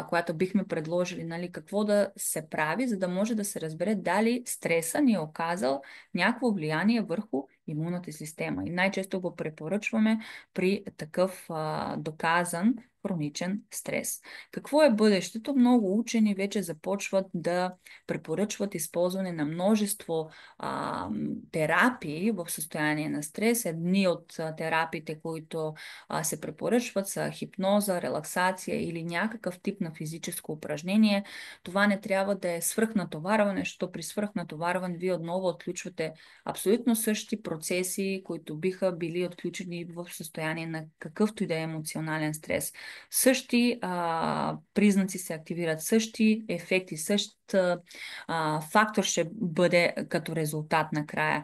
която бихме предложили, нали, какво да се прави, за да може да се разбере дали стреса ни е оказал някакво влияние върху имунната система. И най-често го препоръчваме при такъв доказан хроничен стрес. Какво е бъдещето? Много учени вече започват да препоръчват използване на множество терапии в състояние на стрес. Едни от терапиите, които се препоръчват, са хипноза, релаксация или някакъв тип на физическо упражнение. Това не трябва да е свръхнатоварване, защото при свръхнатоварване вие отново отключвате абсолютно същи процеси, които биха били отключени в състояние на какъвто и да е емоционален стрес. Същи признаци се активират, същи ефекти, същ фактор ще бъде като резултат накрая.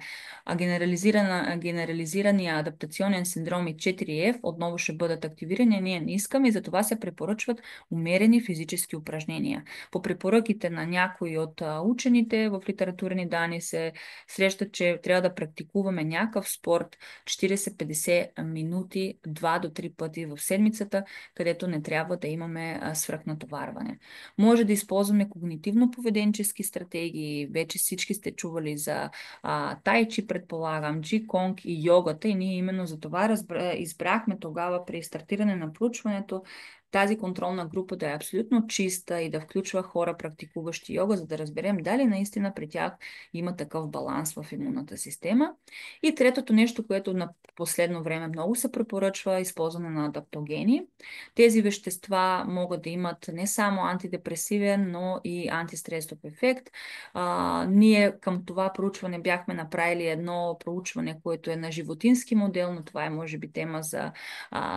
Генерализирания адаптационен синдром и 4F отново ще бъдат активирани, ние не искаме и затова се препоръчват умерени физически упражнения. По препоръките на някои от учените в литературни данни се срещат, че трябва да практикуваме някакъв спорт 40-50 минути, 2 до 3 пъти в седмицата, където не трябва да имаме свръхнатоварване. Може да използваме когнитивно-поведенчески стратегии. Вече всички сте чували за тайчи, предполагам, джи-конг и йогата, и ние именно за това избрахме тогава при стартиране на проучването тази контролна група да е абсолютно чиста и да включва хора, практикуващи йога, за да разберем дали наистина при тях има такъв баланс в имунната система. И третото нещо, което на последно време много се препоръчва, е използване на адаптогени. Тези вещества могат да имат не само антидепресивен, но и антистресов ефект. Ние към това проучване бяхме направили едно проучване, което е на животински модел, но това е може би тема за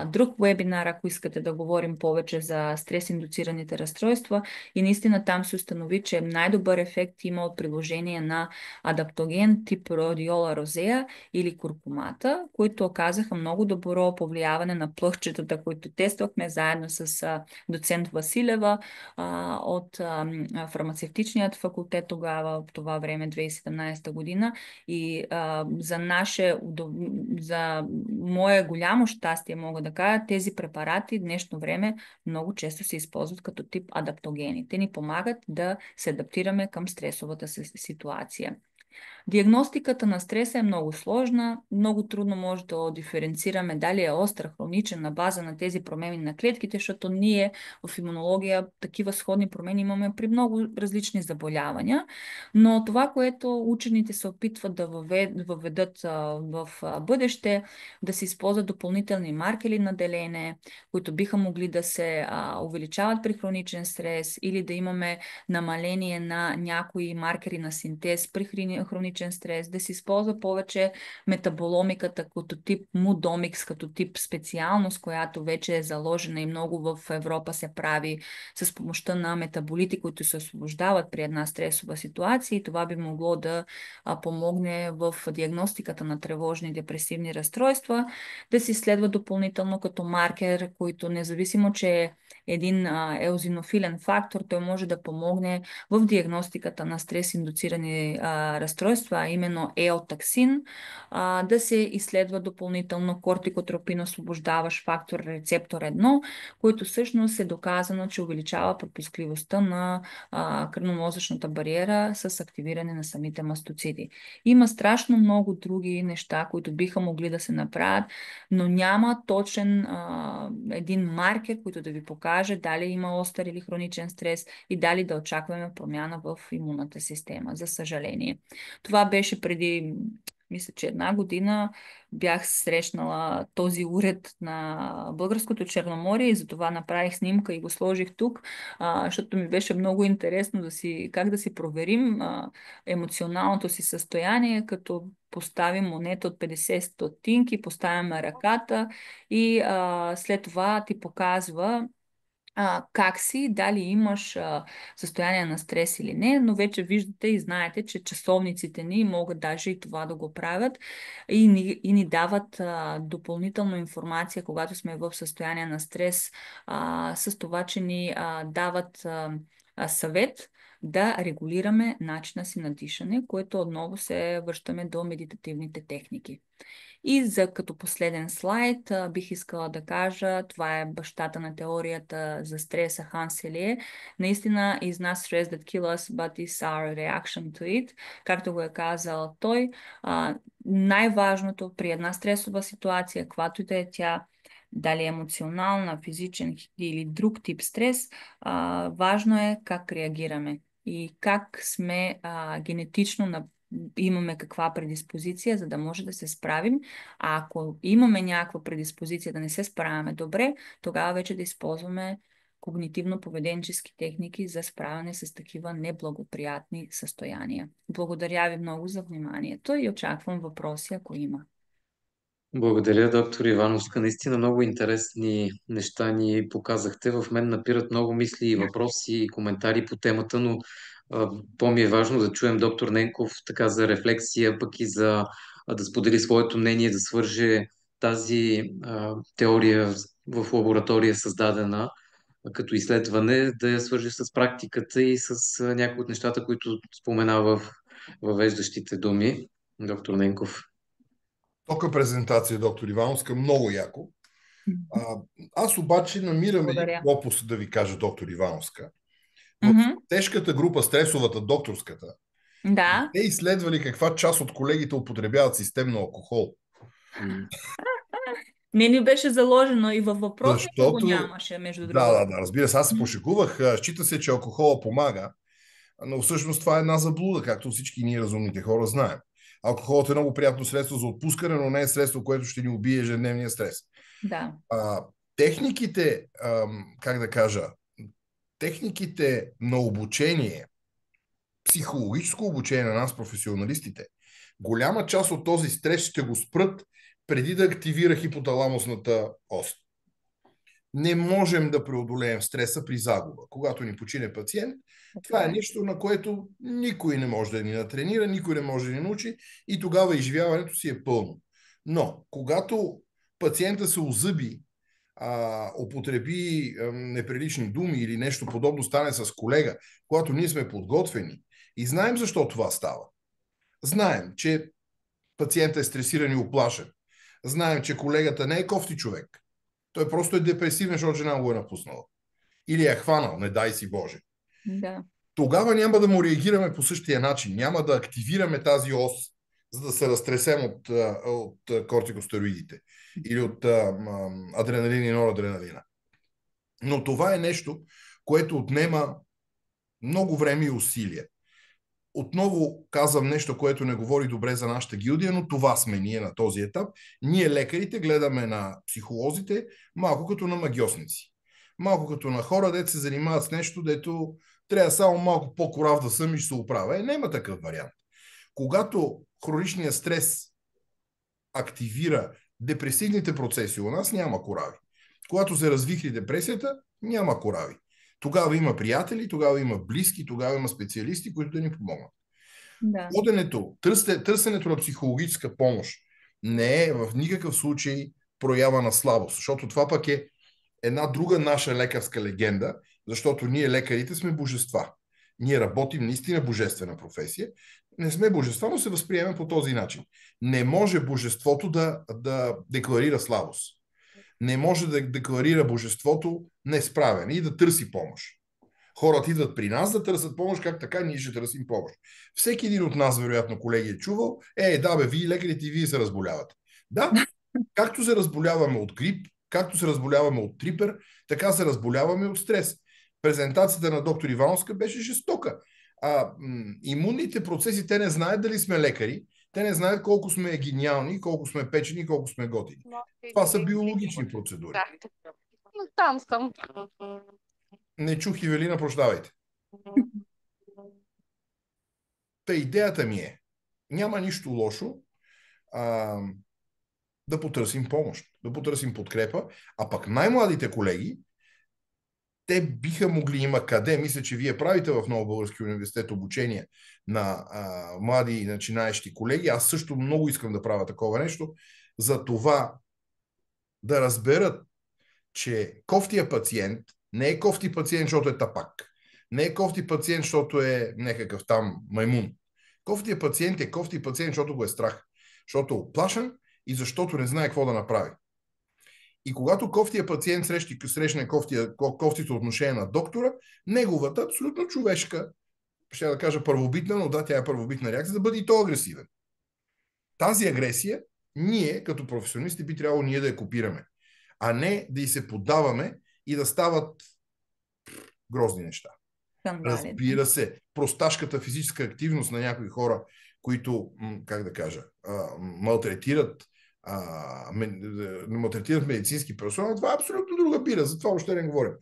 друг вебинар, ако искате да говорим повече за стрес-индуцираните разстройства. И наистина там се установи, че най-добър ефект има от приложение на адаптоген тип Rhodiola rosea или куркумата, които оказаха много добро повлияване на плъхчетата, които тествахме заедно с доцент Василева от фармацевтичният факултет тогава, в това време, 2017 година. И за мое голямо щастие, мога да кажа, тези препарати в днешно време много често се използват като тип адаптогени. Те ни помагат да се адаптираме към стресовата ситуация. Диагностиката на стреса е много сложна, много трудно може да диференцираме дали е остър, хроничен на база на тези промени на клетките, защото ние в имунология такива сходни промени имаме при много различни заболявания, но това, което учените се опитват да въведат в бъдеще, да се използват допълнителни маркери на деление, които биха могли да се увеличават при хроничен стрес или да имаме намаление на някои маркери на синтез при хроничен стрес, да се използва повече метаболомиката като тип Мудомикс, като тип специалност, която вече е заложена и много в Европа се прави с помощта на метаболити, които се освобождават при една стресова ситуация, и това би могло да помогне в диагностиката на тревожни и депресивни разстройства, да се изследва допълнително като маркер, който независимо, че е един еозинофилен фактор, той може да помогне в диагностиката на стрес-индуцирани разстройства, а именно еотаксин, да се изследва допълнително кортикотропин, освобождаващ фактор рецептор 1, който всъщност е доказано, че увеличава пропускливостта на кръвномозъчната бариера с активиране на самите мастоциди. Има страшно много други неща, които биха могли да се направят, но няма точен един маркер, който да ви покаже дали има остър или хроничен стрес и дали да очакваме промяна в имунната система, за съжаление. Това беше преди, мисля, че 1 година бях срещнала този уред на Българското Черноморие и затова направих снимка и го сложих тук, защото ми беше много интересно как да си проверим емоционалното си състояние, като поставим монета от 50 стотинки, поставяме ръката и след това ти показва как си, дали имаш състояние на стрес или не, но вече виждате и знаете, че часовниците ни могат даже и това да го правят и ни дават допълнителна информация, когато сме в състояние на стрес, с това, че ни дават съвет да регулираме начина си на дишане, което отново се връщаме до медитативните техники. И като последен слайд бих искала да кажа, това е бащата на теорията за стреса, Хан Селие. Наистина is not stress that kills us, but is our reaction to it. Както го е казал той, най-важното при една стресова ситуация, каквато и да е тя, дали емоционална, физичен или друг тип стрес, важно е как реагираме и как сме генетично имаме каква предиспозиция, за да може да се справим. А ако имаме някаква предиспозиция да не се справяме добре, тогава вече да използваме когнитивно-поведенчески техники за справяне с такива неблагоприятни състояния. Благодаря ви много за вниманието и очаквам въпроси, ако има. Благодаря, доктор Ивановска. Наистина много интересни неща ни показахте. В мен напират много мисли и въпроси и коментари по темата, но по-ми е важно да чуем доктор Ненков така за рефлексия, пък и за да сподели своето мнение, да свърже тази теория в лаборатория създадена като изследване, да я свържи с практиката и с някои от нещата, които споменава в въвеждащите думи. Доктор Ненков. Тока презентация, доктор Ивановска, много яко. Аз обаче намирам един пропуск да ви кажа, доктор Ивановска. В тежката група, стресовата, докторската, те изследвали каква част от колегите употребяват системно алкохол. Не ни беше заложено и във въпросника го Защото, нямаше, между другото. да, разбира се, аз се пошегувах. Счита се, че алкохола помага, но всъщност това е една заблуда, както всички ние разумните хора знаем. Алкохолът е много приятно средство за отпускане, но не е средство, което ще ни убие ежедневния стрес. Да. Техниките, как да кажа, техниките на обучение, психологическо обучение на нас, професионалистите, голяма част от този стрес ще го спрат преди да активира хипоталамусната ос. Не можем да преодолеем стреса при загуба. Когато ни почине пациент, това е нещо, на което никой не може да ни натренира, никой не може да ни научи и тогава изживяването си е пълно. Но, когато пациента се озъби, употреби неприлични думи или нещо подобно стане с колега, когато ние сме подготвени и знаем защо това става. Знаем, че пациентът е стресиран и уплашен. Знаем, че колегата не е кофти човек. Той просто е депресивен, защото жена го е напуснала. Или е хванал, не дай си Боже. Да. Тогава няма да му реагираме по същия начин. Няма да активираме тази ос, за да се разтресем от кортикостероидите или от адреналин и норадреналина. Но това е нещо, което отнема много време и усилия. Отново казвам нещо, което не говори добре за нашата гилдия, но това сме ние на този етап. Ние лекарите гледаме на психолозите малко като на магьосници. Малко като на хора, дето се занимават с нещо, дето трябва само малко по-корав да съм и ще се оправя. Няма такъв вариант. Когато хроничният стрес активира депресивните процеси у нас, няма корави. Когато се развихри депресията, няма корави. Тогава има приятели, тогава има близки, тогава има специалисти, които да ни помогнат. Да. Ходенето, търсенето на психологическа помощ не е в никакъв случай проява на слабост, защото това пък е една друга наша лекарска легенда, защото ние лекарите сме божества. Ние работим наистина божествена професия. Не сме божества, но се възприемем по този начин. Не може божеството да декларира слабост. Не може да декларира божеството несправен и да търси помощ. Хората идват при нас да търсят помощ, как така ние ще търсим помощ. Всеки един от нас, вероятно, колеги, е чувал, да бе, вие лекарите и вие се разболявате. Да, както се разболяваме от грип, както се разболяваме от трипер, така се разболяваме от стрес. Презентацията на доктор Ивановска беше жестока. Имунните процеси, те не знаят дали сме лекари, те не знаят колко сме гениални, колко сме печени, колко сме готини. Това са биологични процедури. Там съм. Не чух, Ивелина, прощавайте. Та идеята ми е, няма нищо лошо да потърсим помощ, да потърсим подкрепа, а пък най-младите колеги, те биха могли, има къде, мисля, че вие правите в Нов български университет обучение на млади и начинаещи колеги, аз също много искам да правя такова нещо, за това да разберат, че кофтия пациент не е кофти пациент, защото е тапак. Не е кофти пациент, защото е някакъв там маймун. Кофтия пациент е кофти пациент, защото го е страх. Защото е оплашен и защото не знае какво да направи. И когато кофтия пациент срещне кофтито отношение на доктора, неговата абсолютно човешка, ще да кажа първобитна, но да, тя е първобитна реакция, да бъде и то агресивен. Тази агресия, ние като професионалисти би трябвало ние да я копираме, а не да й се поддаваме и да стават грозни неща. Разбира се, просташката физическа активност на някои хора, които, как да кажа, малтретират медицински персонал, това е абсолютно друга бира, за това още не говорим.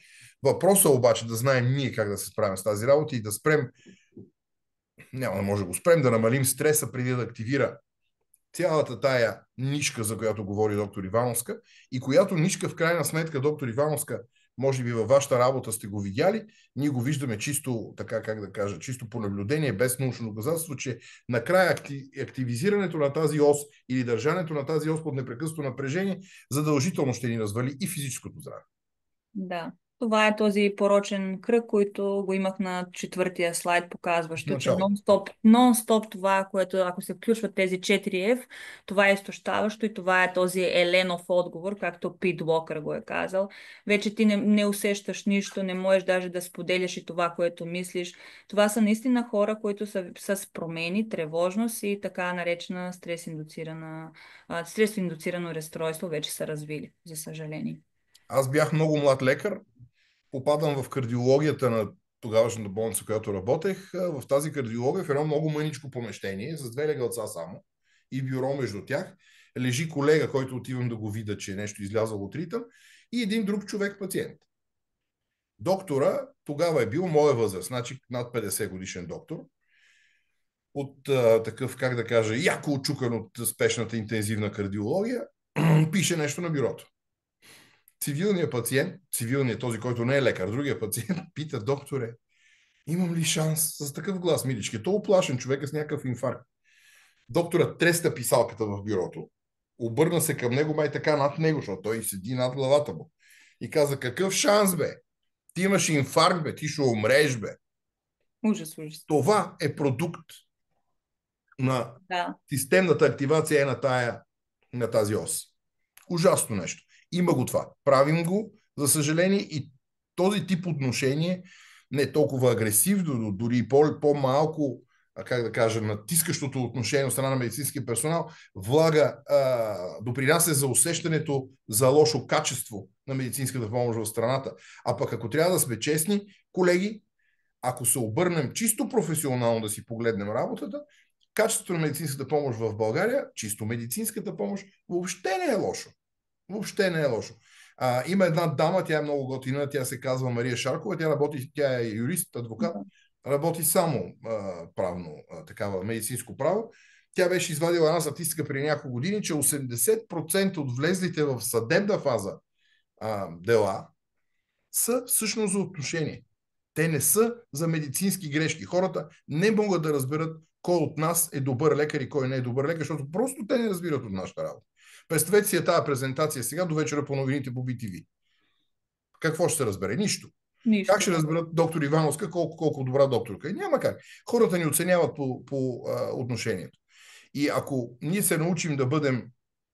Въпросът обаче да знаем ние как да се справим с тази работа и да спрем, няма да може да го спрем, да намалим стреса преди да активира цялата тая нишка, за която говори доктор Ивановска, и която нишка в крайна сметка, доктор Ивановска, може би във вашата работа сте го видяли, ние го виждаме чисто, така как да кажа, чисто по наблюдение, без научно доказателство, че накрая активизирането на тази ос или държането на тази ос под непрекъснато напрежение задължително ще ни развали и физическото здраве. Да. Това е този порочен кръг, който го имах на четвъртия слайд, В показващо, че началото. нон-стоп това, което ако се включват тези 4F, това е изтощаващо и това е този Еленов отговор, както Пит Уокър го е казал. Вече ти не усещаш нищо, не можеш даже да споделяш и това, което мислиш. Това са наистина хора, които са с промени, тревожност и така наречена стрес-индуцирано разстройство вече са развили, за съжаление. Аз бях много млад лекар, попадам в кардиологията на тогавашната болница, в която работех. В тази кардиология, в едно много мъничко помещение, с две легалца само и бюро между тях, лежи колега, който отивам да го видя, че нещо излязало от ритъм, и един друг човек пациент. Доктора тогава е бил моя възраст, значи над 50 годишен доктор, от такъв, как да кажа, яко очукан от спешната интензивна кардиология, пише нещо на бюрото. Цивилният пациент, цивилният, този, който не е лекар, другия пациент, пита: докторе, имам ли шанс с такъв глас, милички? То оплашен човек е с някакъв инфаркт. Докторът треска писалката в бюрото, обърна се към него, май така над него, защото той седи над главата му. И каза: какъв шанс, бе? Ти имаш инфаркт, бе, ти ще умреш, бе. Ужас, ужас. Това е продукт на Да. системната активация на тази ос. Ужасно нещо. Има го това. Правим го, за съжаление, и този тип отношение не е толкова агресивно, дори и по-малко, как да кажа, натискащото отношение от страна на медицинския персонал, допринася за усещането за лошо качество на медицинската помощ в страната. А пък ако трябва да сме честни, колеги, ако се обърнем чисто професионално да си погледнем работата, качеството на медицинската помощ в България, чисто медицинската помощ, въобще не е лошо. Въобще не е лошо. Има една дама, тя е много готина, тя се казва Мария Шаркова, тя е юрист, адвокат, работи само правно, такава медицинско право. Тя беше извадила една статистика преди няколко години, че 80% от влезлите в съдебна фаза дела са всъщност за отношение. Те не са за медицински грешки. Хората не могат да разберат кой от нас е добър лекар и кой не е добър лекар, защото просто те не разбират от нашата работа. Представете си тази презентация сега до вечера по новините по BTV. Какво ще се разбере? Нищо. Нищо. Как ще разберат доктор Ивановска колко добра докторка е? Няма как. Хората ни оценяват по отношението. И ако ние се научим да бъдем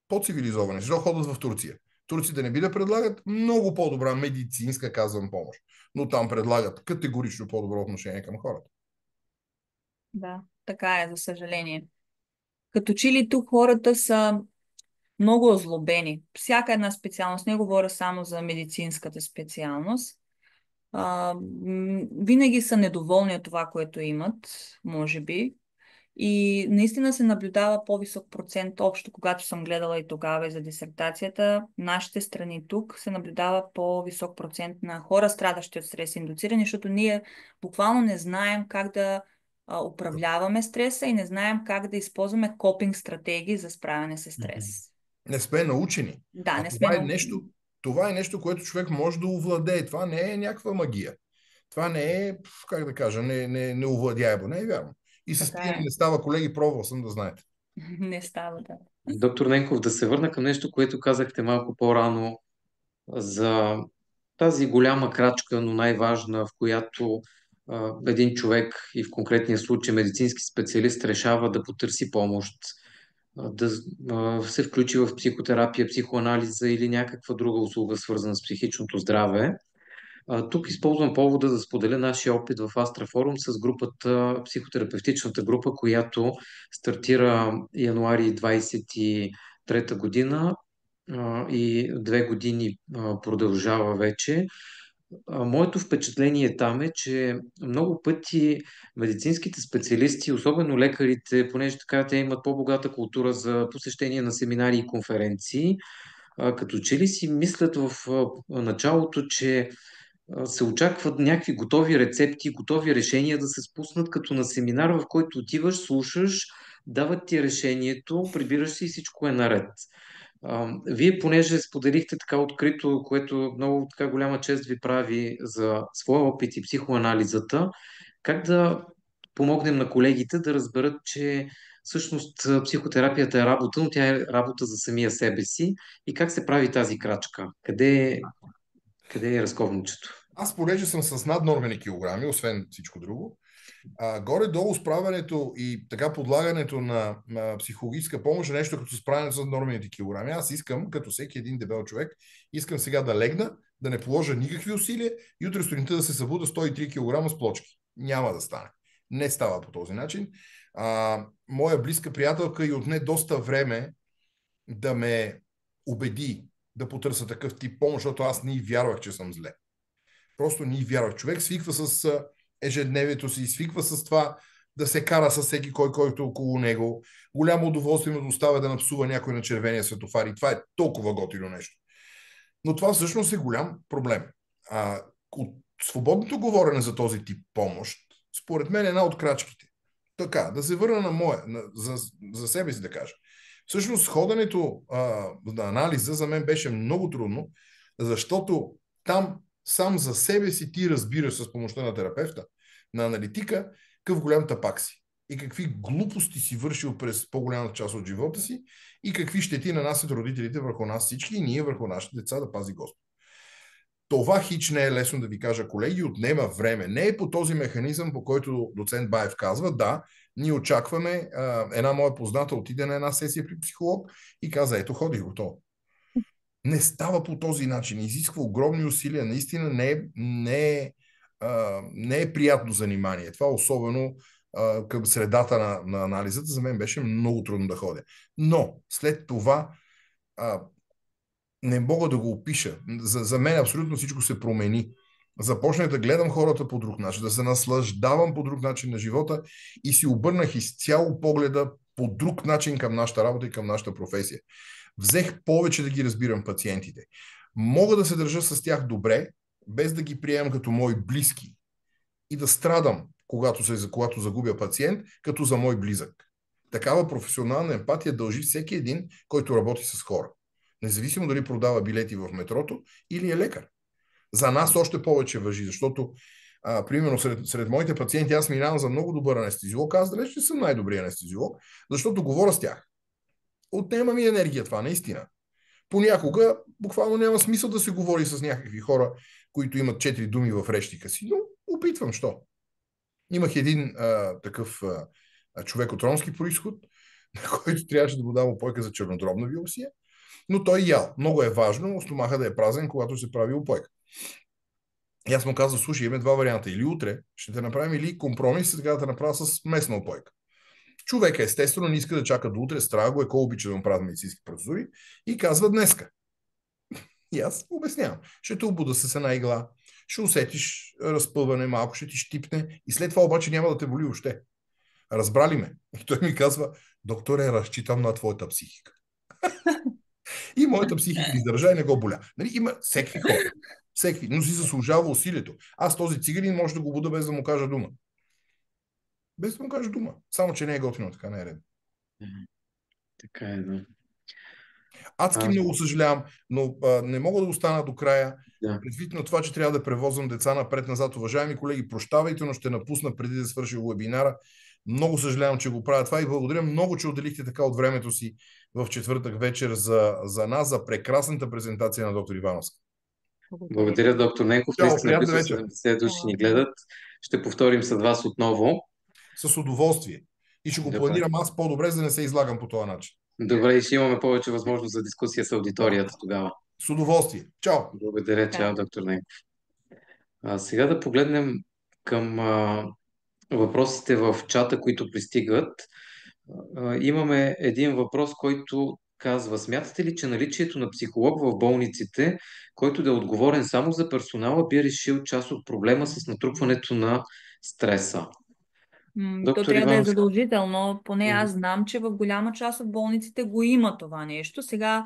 по-цивилизовани, защо ходят в Турция? Турците не би да предлагат много по-добра медицинска, казвам, помощ, но там предлагат категорично по-добро отношение към хората. Да, така е, за съжаление. Като че ли тук хората са много озлобени. Всяка една специалност, не говоря само за медицинската специалност, винаги са недоволни от това, което имат, може би. И наистина се наблюдава по-висок процент общо, когато съм гледала и тогава и за дисертацията. Нашите страни тук се наблюдава по-висок процент на хора, страдащи от стрес индуцирани, защото ние буквално не знаем как да управляваме стреса и не знаем как да използваме копинг стратегии за справяне с стрес. Не сме научени. Да, не сме научени. Това е нещо, което човек може да овладее. Това не е някаква магия. Това не е, как да кажа, неовладяемо. Не е вярно. И с пиене не става, колеги, пробвал съм, да знаете. Не става, да. Доктор Ненков, да се върна към нещо, което казахте малко по-рано за тази голяма крачка, но най-важна, в която един човек и в конкретния случай медицински специалист решава да потърси помощ, да се включи в психотерапия, психоанализа или някаква друга услуга, свързана с психичното здраве. Тук използвам повода да споделя нашия опит в Астра Форум с групата, психотерапевтичната група, която стартира януари 23 година и 2 години продължава вече. Моето впечатление там е, че много пъти медицинските специалисти, особено лекарите, понеже така те имат по-богата култура за посещение на семинари и конференции, като че ли си мислят в началото, че се очакват някакви готови рецепти, готови решения да се спуснат, като на семинар, в който отиваш, слушаш, дават ти решението, прибираш се и всичко е наред. Вие, понеже споделихте така открито, което много така голяма чест ви прави за своя опит и психоанализата, как да помогнем на колегите да разберат, че всъщност психотерапията е работа, но тя е работа за самия себе си и как се прави тази крачка? Къде Къде е разковничето? Аз, понеже съм с наднормени килограми, освен всичко друго, горе-долу справянето и така подлагането на психологическа помощ е нещо като справянето с нормените килограми. Аз искам, като всеки един дебел човек, искам сега да легна, да не положа никакви усилия и утре сутринта да се събуда 103 кг с плочки. Няма да стане. Не става по този начин. Моя близка приятелка и отне доста време да ме убеди да потърся такъв тип помощ, защото аз не вярвах, че съм зле. Просто не вярвах. Човек свиква с ежедневието си, свиква с това да се кара с всеки който е около него. Голямо удоволствие му да оставя да напсува някой на червения светофар и това е толкова готино нещо. Но това всъщност е голям проблем. От свободното говорене за този тип помощ, според мен е една от крачките. Така, да се върна на моя, за себе си да кажа. Всъщност ходенето на анализа за мен беше много трудно, защото там сам за себе си ти разбираш с помощта на терапевта, на аналитика, какъв голям тапак си и какви глупости си вършил през по-голямата част от живота си и какви щети нанасят родителите върху нас всички и ние върху нашите деца, да пази Господ. Това хич не е лесно да ви кажа, колеги, отнема време. Не е по този механизъм, по който доцент Баев казва, да, ние очакваме, една моя позната отиде на една сесия при психолог и каза, ето ходи готово. Не става по този начин. Изисква огромни усилия. Наистина не е приятно занимание. Това особено към средата на анализата за мен беше много трудно да ходя. Но след това не мога да го опиша. За мен абсолютно всичко се промени. Започнах да гледам хората по друг начин, да се наслаждавам по друг начин на живота и си обърнах изцяло погледа по друг начин към нашата работа и към нашата професия. Взех повече да ги разбирам пациентите. Мога да се държа с тях добре, без да ги приемам като мои близки и да страдам, когато загубя пациент, като за мой близък. Такава професионална емпатия дължи всеки един, който работи с хора. Независимо дали продава билети в метрото или е лекар. За нас още повече важи, защото примерно сред моите пациенти аз минавам за много добър анестезиолог, аз далеч не съм най-добрият анестезиолог, защото говоря с тях. Отнема ми енергия това, наистина. Понякога буквално няма смисъл да се говори с някакви хора, които имат 4 думи в речника си, но опитвам, що. Имах един такъв човек от ромски происход, на който трябваше да му дам опойка за чернодробна биопсия, но той ял. Много е важно стомаха да е празен, когато се прави опойка. И аз му казах, слушай, имаме два варианта. Или утре ще те направим, или компромис, така да те направя с местна опойка. Човек естествено не иска да чака до утре, страга го е, кой обича да му правят медицински процедури и казва днеска. И аз обяснявам. Ще те обуда с една игла, ще усетиш разпъване, малко ще ти щипне и след това обаче няма да те боли въобще. Разбрали ме? И той ми казва, докторе, разчитам на твоята психика. И моята психика издържа и не го боля. Нали, има всеки хора. Всеки, но си заслужава усилието. Аз този циганин може да го буда без да му кажа дума. Без да му кажа дума. Само, че не е готино, така не е редно. Така е, да. Адски много съжалявам, но не мога да остана до края. Да. Предвид на това, че трябва да превозвам деца напред-назад. Уважаеми колеги, прощавайте, но ще напусна преди да свърши вебинара. Много съжалявам, че го правя това и благодаря много, че отделихте така от времето си в четвъртък вечер за нас, за прекрасната презентация на доктор Ивановска. Благодаря, доктор Ненков. Чао, Наистина приятна близо вечер. 70 души ни гледат. Ще повторим с вас отново. С удоволствие. И ще го Добре. планирам аз по-добре, за да не се излагам по този начин. Добре, и ще имаме повече възможност за дискусия с аудиторията тогава. С удоволствие. Чао! Благодаря, чао, доктор Ненков. Сега да погледнем към въпросите в чата, които пристигат. Имаме един въпрос, който казва: смятате ли, че наличието на психолог в болниците, който да е отговорен само за персонала, би решил част от проблема с натрупването на стреса? То Доктор трябва да е Иванов, задължително. Поне аз знам, че в голяма част от болниците го има това нещо. Сега,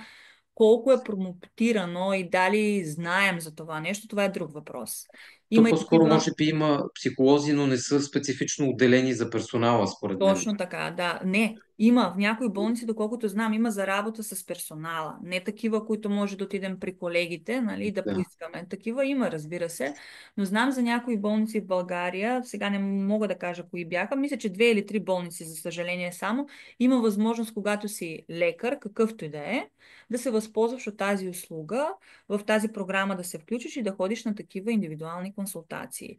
колко е промотирано и дали знаем за това нещо, това е друг въпрос. то Има и по-скоро такива... може би има психолози, но не са специфично отделени за персонала, според мен. Точно така, да. Не, Има в някои болници, доколкото знам, има за работа с персонала. Не такива, които може да отидем при колегите, нали, да Да. поискаме. Такива има, разбира се. Но знам за някои болници в България, сега не мога да кажа кои бяха, мисля, че 2 или 3 болници, за съжаление само, има възможност, когато си лекар, какъвто и да се възползваш от тази услуга, в тази програма да се включиш и да ходиш на такива индивидуални консултации.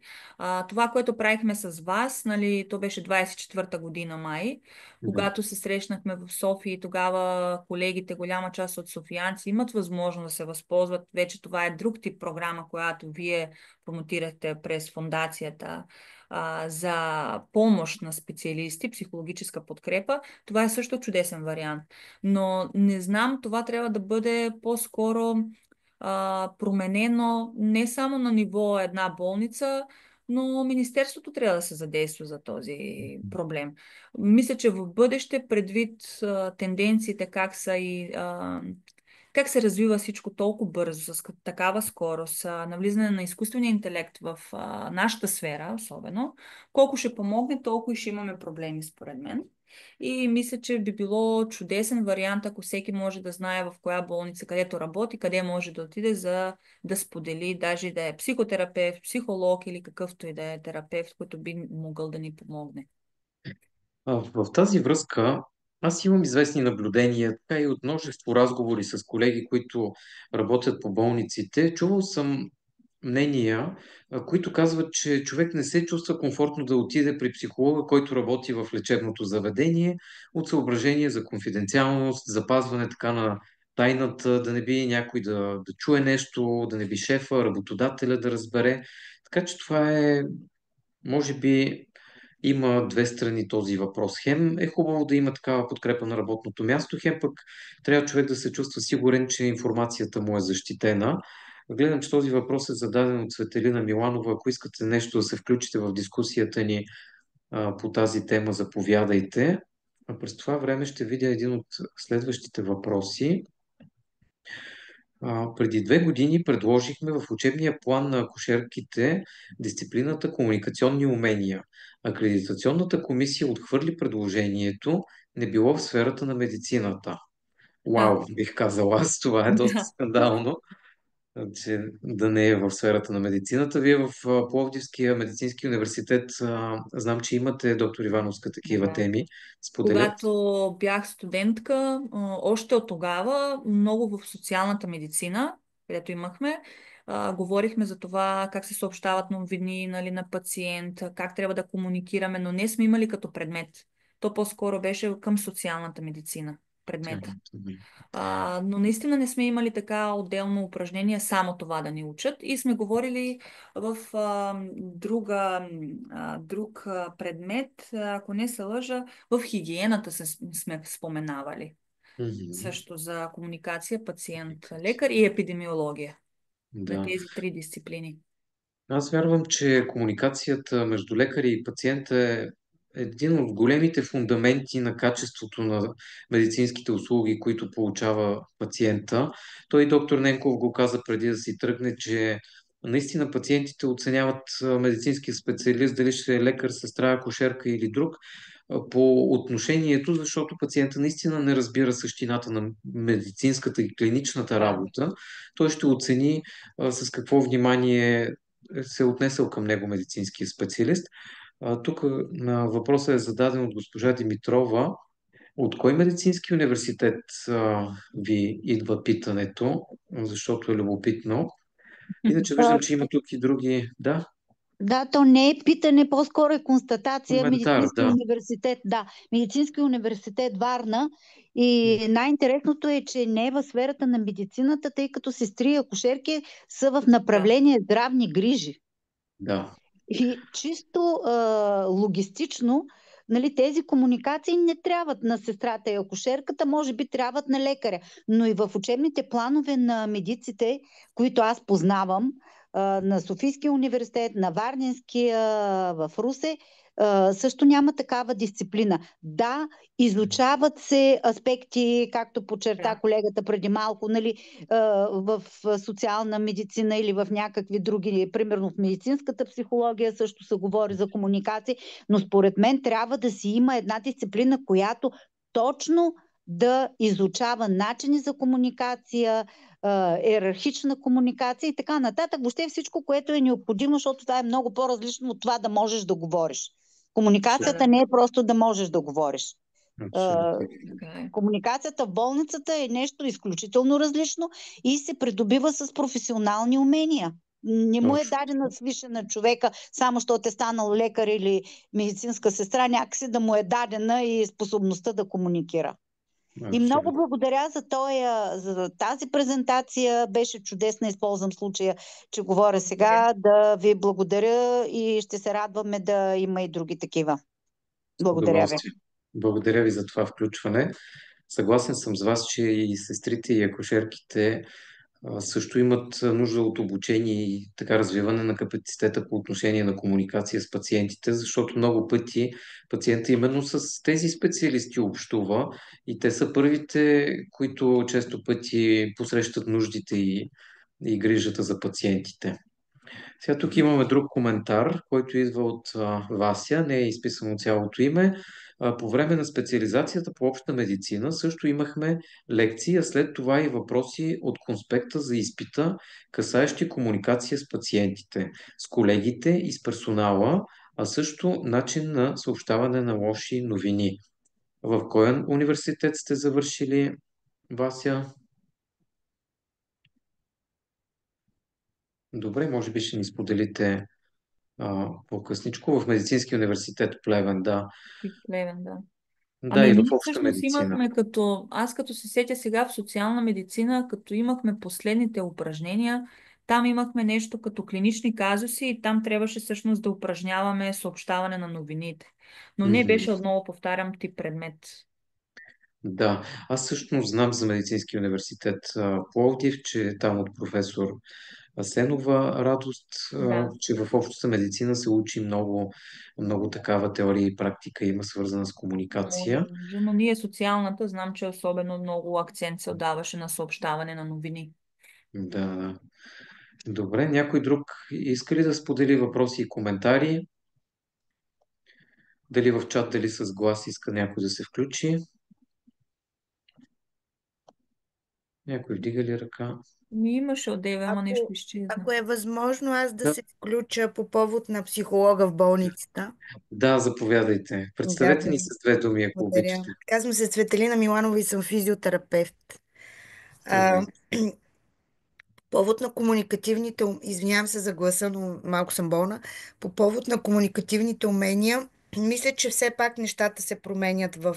Това, което правихме с вас, нали, то беше 24-та година май, когато се срещнахме в София и тогава колегите, голяма част от софиянци имат възможност да се възползват. Вече това е друг тип програма, която вие промотирахте през фондацията за помощ на специалисти, психологическа подкрепа. Това е също чудесен вариант. Но не знам, това трябва да бъде по-скоро променено не само на ниво една болница, но Министерството трябва да се задейства за този проблем. Мисля, че в бъдеще, предвид тенденциите, как се развива всичко толкова бързо, с такава скорост, навлизане на изкуствения интелект в нашата сфера, особено, колко ще помогне, толкова и ще имаме проблеми, според мен. И мисля, че би било чудесен вариант, ако всеки може да знае в коя болница, където работи, къде може да отиде, за да сподели, даже да е психотерапевт, психолог или какъвто и да е терапевт, който би могъл да ни помогне. В тази връзка аз имам известни наблюдения, така и от множество разговори с колеги, които работят по болниците. Чувал съм мнения, които казват, че човек не се чувства комфортно да отиде при психолога, който работи в лечебното заведение, от съображение за конфиденциалност, запазване така на тайната, да не би някой да чуе нещо, да не би шефа, работодателя да разбере. Така че това е, може би, има две страни този въпрос. Хем е хубаво да има такава подкрепа на работното място, хем пък трябва човек да се чувства сигурен, че информацията му е защитена. Гледам, че този въпрос е зададен от Светелина Миланова. Ако искате нещо да се включите в дискусията ни по тази тема, заповядайте. А през това време ще видя един от следващите въпроси. Преди 2 години предложихме в учебния план на акушерките дисциплината комуникационни умения. Акредитационната комисия отхвърли предложението, не било в сферата на медицината. Да. Вау, бих казал аз, това е доста скандално, че да не е в сферата на медицината. Вие в Пловдивския медицински университет, знам, че имате, доктор Ивановска, такива Да. теми. Споделят. Когато бях студентка, още от тогава, много в социалната медицина, където имахме, говорихме за това как се съобщават новини, нали, на пациент, как трябва да комуникираме, но не сме имали като предмет. То по-скоро беше към социалната медицина предмета. Но наистина не сме имали така отделно упражнение, само това да ни учат, и сме говорили в друг предмет, ако не се лъжа, в хигиената сме споменавали. Също за комуникация, пациент, лекар и епидемиология. Да. На тези 3 дисциплини. Аз вярвам, че комуникацията между лекари и пациента е един от големите фундаменти на качеството на медицинските услуги, които получава пациента. Той, доктор Ненков, го каза преди да си тръгне, че наистина пациентите оценяват медицинския специалист, дали ще е лекар, сестра, акушерка или друг, по отношението, защото пациента наистина не разбира същината на медицинската и клиничната работа. Той ще оцени с какво внимание се е отнесъл към него медицинския специалист. Тук въпросът е зададен от госпожа Димитрова. От кой медицински университет ви идва питането? Защото е любопитно. Иначе виждам, че има тук и други. Да, Да, то не е питане, по-скоро е констатация. коментар, Медицински да. университет, да. Медицински университет Варна. И най-интересното е, че не е в сферата на медицината, тъй като сестри и акушерки са в направление здравни грижи. Да. И чисто логистично, нали, тези комуникации не трябват на сестрата и акушерката, може би трябват на лекаря. Но и в учебните планове на медиците, които аз познавам, на Софийския университет, на Варненския, в Русе, също няма такава дисциплина. Да, изучават се аспекти, както подчерта колегата преди малко, нали, в социална медицина или в някакви други, примерно в медицинската психология също се говори за комуникации, но според мен трябва да си има една дисциплина, която точно да изучава начини за комуникация, иерархична комуникация и така нататък. Въобще всичко, което е необходимо, защото това е много по-различно от това да можеш да говориш. Комуникацията не е просто да можеш да говориш. Абсолютно. Комуникацията в болницата е нещо изключително различно и се придобива с професионални умения. Не му е дадена свиша на човека, само защото е станал лекар или медицинска сестра, някакси да му е дадена и способността да комуникира. И много благодаря за тази презентация. Беше чудесна, използвам случая, че говоря сега, да ви благодаря и ще се радваме да има и други такива. Благодаря ви. Благодаря ви за това включване. Съгласен съм с вас, че и сестрите и акушерките също имат нужда от обучение и така развиване на капацитета по отношение на комуникация с пациентите, защото много пъти пациента именно с тези специалисти общува и те са първите, които често пъти посрещат нуждите и грижата за пациентите. Сега тук имаме друг коментар, който идва от Вася, не е изписано цялото име. По време на специализацията по обща медицина също имахме лекции, а след това и въпроси от конспекта за изпита, касаещи комуникация с пациентите, с колегите и с персонала, а също начин на съобщаване на лоши новини. В кой университет сте завършили, Вася? Добре, може би ще ни споделите по-късничко. В Медицинския университет Плевен, да. Плевен, да. Да, и в ние обща всъщност медицина. имахме аз като се сетя сега в социална медицина, като имахме последните упражнения, там имахме нещо като клинични казуси и там трябваше всъщност да упражняваме съобщаване на новините. Но не беше, отново повтарям, тип предмет. Да, аз също знам за Медицинския университет Пловдив, че там от професор Асенова Радост, че в общата медицина се учи много, много такава теория и практика има свързана с комуникация. Но ние социалната знам, че особено много акцент се отдаваше на съобщаване на новини. Да. Добре, някой друг иска ли да сподели въпроси и коментари? Дали в чат, дали с глас иска някой да се включи? Някой вдига ли ръка? Имаше отдеве, ама нещо изчезна. Ако е възможно аз да се включа по повод на психолога в болницата. Да, заповядайте. Представете ни с две думи, ако обичате. Казвам се Цветелина Миланова и съм физиотерапевт. Повод на комуникативните, извинявам се за гласа, но малко съм болна, по повод на комуникативните умения, мисля, че все пак нещата се променят в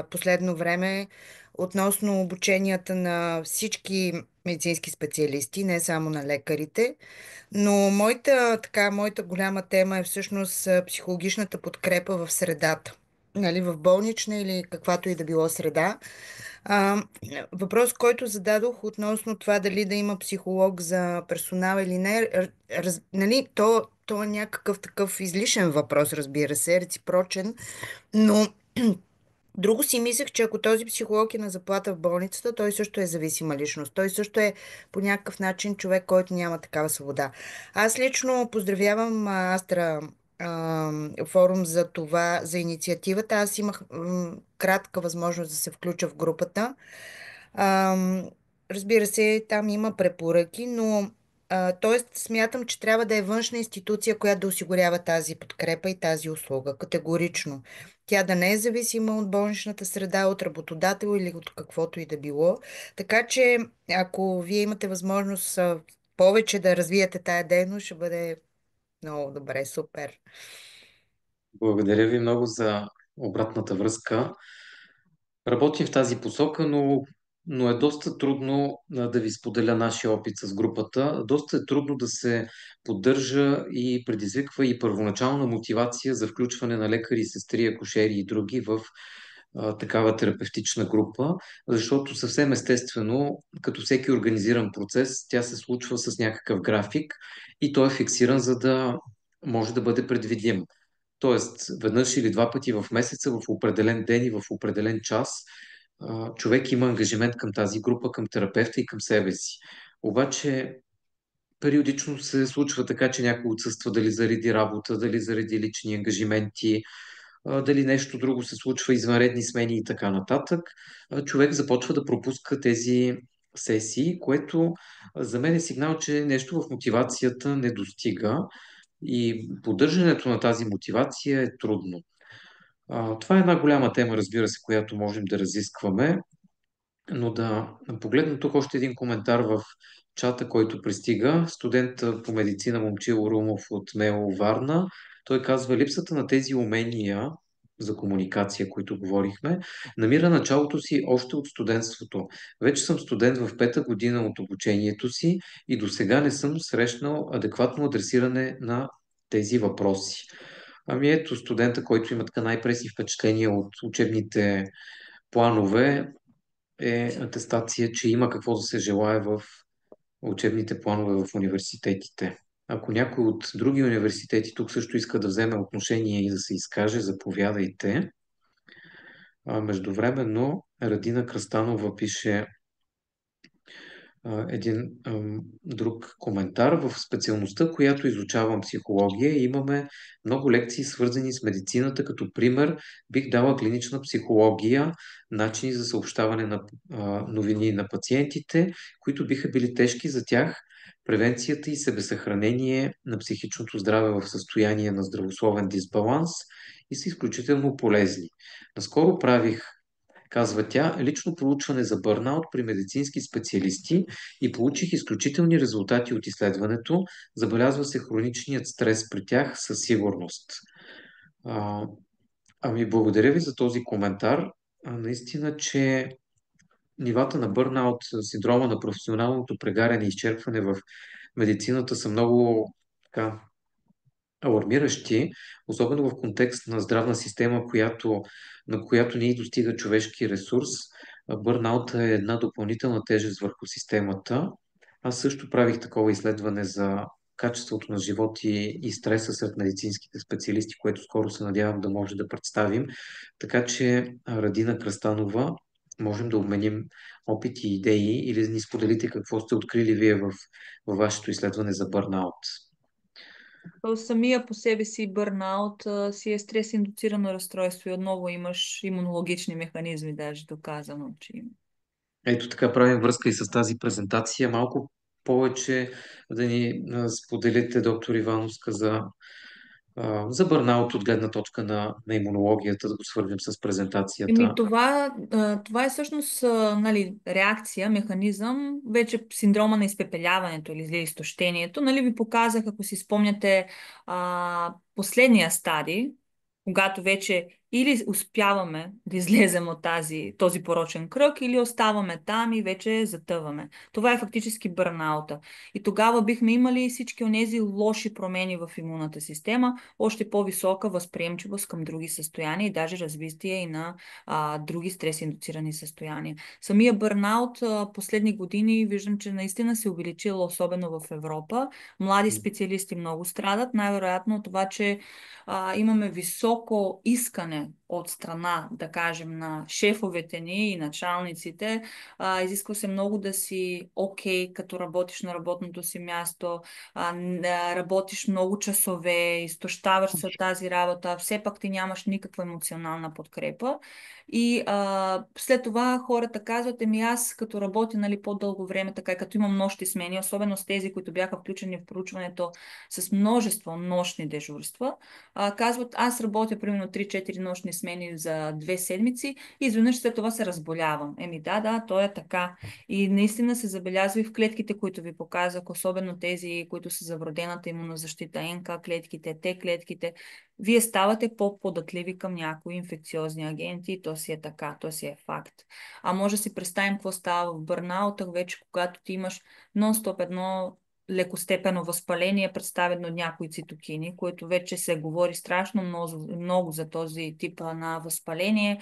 последно време относно обученията на всички медицински специалисти, не само на лекарите. Но моята голяма тема е всъщност психологичната подкрепа в средата. Нали, в болнична или каквато и да било среда. Въпрос, който зададох относно това дали да има психолог за персонал или не, нали, то е някакъв такъв излишен въпрос, разбира се, реципрочен, но друго си мислех, че ако този психолог е на заплата в болницата, той също е зависима личност. Той също е по някакъв начин човек, който няма такава свобода. Аз лично поздравявам Астра форум за това, за инициативата. Аз имах кратка възможност да се включа в групата. Разбира се, там има препоръки, но т.е. смятам, че трябва да е външна институция, която да осигурява тази подкрепа и тази услуга. Категорично. Тя да не е зависима от болничната среда, от работодател или от каквото и да било. Така че, ако вие имате възможност повече да развиете тая дейност, ще бъде много добре, супер. Благодаря ви много за обратната връзка. Работим в тази посока, но е доста трудно да ви споделя нашия опит с групата. Доста е трудно да се поддържа и предизвиква и първоначална мотивация за включване на лекари, сестри, акушери и други в такава терапевтична група, защото съвсем естествено, като всеки организиран процес, тя се случва с някакъв график и той е фиксиран, за да може да бъде предвидим. Тоест, веднъж или два пъти в месеца, в определен ден и в определен час, човек има ангажимент към тази група, към терапевта и към себе си. Обаче, периодично се случва така, че някой отсъства дали заради работа, дали заради лични ангажименти. дали нещо друго се случва, извънредни смени и така нататък, човек започва да пропуска тези сесии, което за мен е сигнал, че нещо в мотивацията не достига и поддържането на тази мотивация е трудно. Това е една голяма тема, разбира се, която можем да разискваме, но да погледна тук още един коментар в чата, който пристига. Студент по медицина Момчил Румов от МЕО Варна. Той казва, липсата на тези умения за комуникация, които говорихме, намира началото си още от студентството. Вече съм студент в пета година от обучението си и до сега не съм срещнал адекватно адресиране на тези въпроси. Ами ето студента, който има така най-преси впечатления от учебните планове, е атестация, че има какво да се желае в учебните планове в университетите. Ако някой от други университети тук също иска да вземе отношение и да се изкаже, заповядайте. Междувременно Радина Кръстанова пише един друг коментар. В специалността, която изучавам психология, имаме много лекции свързани с медицината. Като пример бих дала клинична психология, начини за съобщаване на новини на пациентите, които биха били тежки за тях, превенцията и себесъхранение на психичното здраве в състояние на здравословен дисбаланс и са изключително полезни. Наскоро правих, казва тя, лично проучване за бърнаут при медицински специалисти и получих изключителни резултати от изследването. Забелязва се хроничният стрес при тях със сигурност. Ами, благодаря ви за този коментар. Наистина, че нивата на бърнаут, синдрома на професионалното прегаряне и изчерпване в медицината са много така алармиращи, особено в контекст на здравна система, на която не достига човешки ресурс. Бърнаута е една допълнителна тежест върху системата. Аз също правих такова изследване за качеството на живот и стреса сред медицинските специалисти, което скоро се надявам да може да представим. Така че, Радина Кръстанова, можем да обменим опити и идеи или да ни споделите какво сте открили вие във вашето изследване за бърнаут. То самия по себе си бърнаут си е стрес-индуцирано разстройство и отново имаш имунологични механизми, даже доказано, че има. Ето така правим връзка и с тази презентация. Малко повече да ни споделите, доктор Ивановска, за бърнаут от гледна точка на имунологията, да го свържем с презентацията. Това е всъщност нали, реакция, механизъм, вече синдрома на изпепеляването или изтощението. Нали, ви показах, ако си спомняте, последния стадий, когато вече или успяваме да излезем от този порочен кръг, или оставаме там и вече затъваме. Това е фактически бърнаута. И тогава бихме имали всички онези лоши промени в имунната система, още по-висока възприемчивост към други състояния и даже развитие и на други стрес-индуцирани състояния. Самия бърнаут последни години виждам, че наистина се увеличил, особено в Европа. Млади специалисти много страдат, най-вероятно от това, че имаме високо искане от страна, да кажем, на шефовете ни и началниците. Изисква се много да си окей, като работиш на работното си място, работиш много часове, изтощаваш се от тази работа, все пак ти нямаш никаква емоционална подкрепа. И след това хората казват, аз като работя нали, по-дълго време, така като имам нощни смени, особено с тези, които бяха включени в проучването с множество нощни дежурства, казват, аз работя примерно 3-4 нощни смени за 2 седмици и изведнъж след това се разболявам. Да, то е така. И наистина се забелязва и в клетките, които ви показах, особено тези, които са за вродената имунозащита, НК клетките, Т клетките. Вие ставате по-податливи към някои инфекциозни агенти и то си е така, то си е факт. А може да си представим какво става в бърнаута, вече когато ти имаш нон-стоп едно лекостепенно възпаление, представено от някои цитокини, което вече се говори страшно много за този тип на възпаление,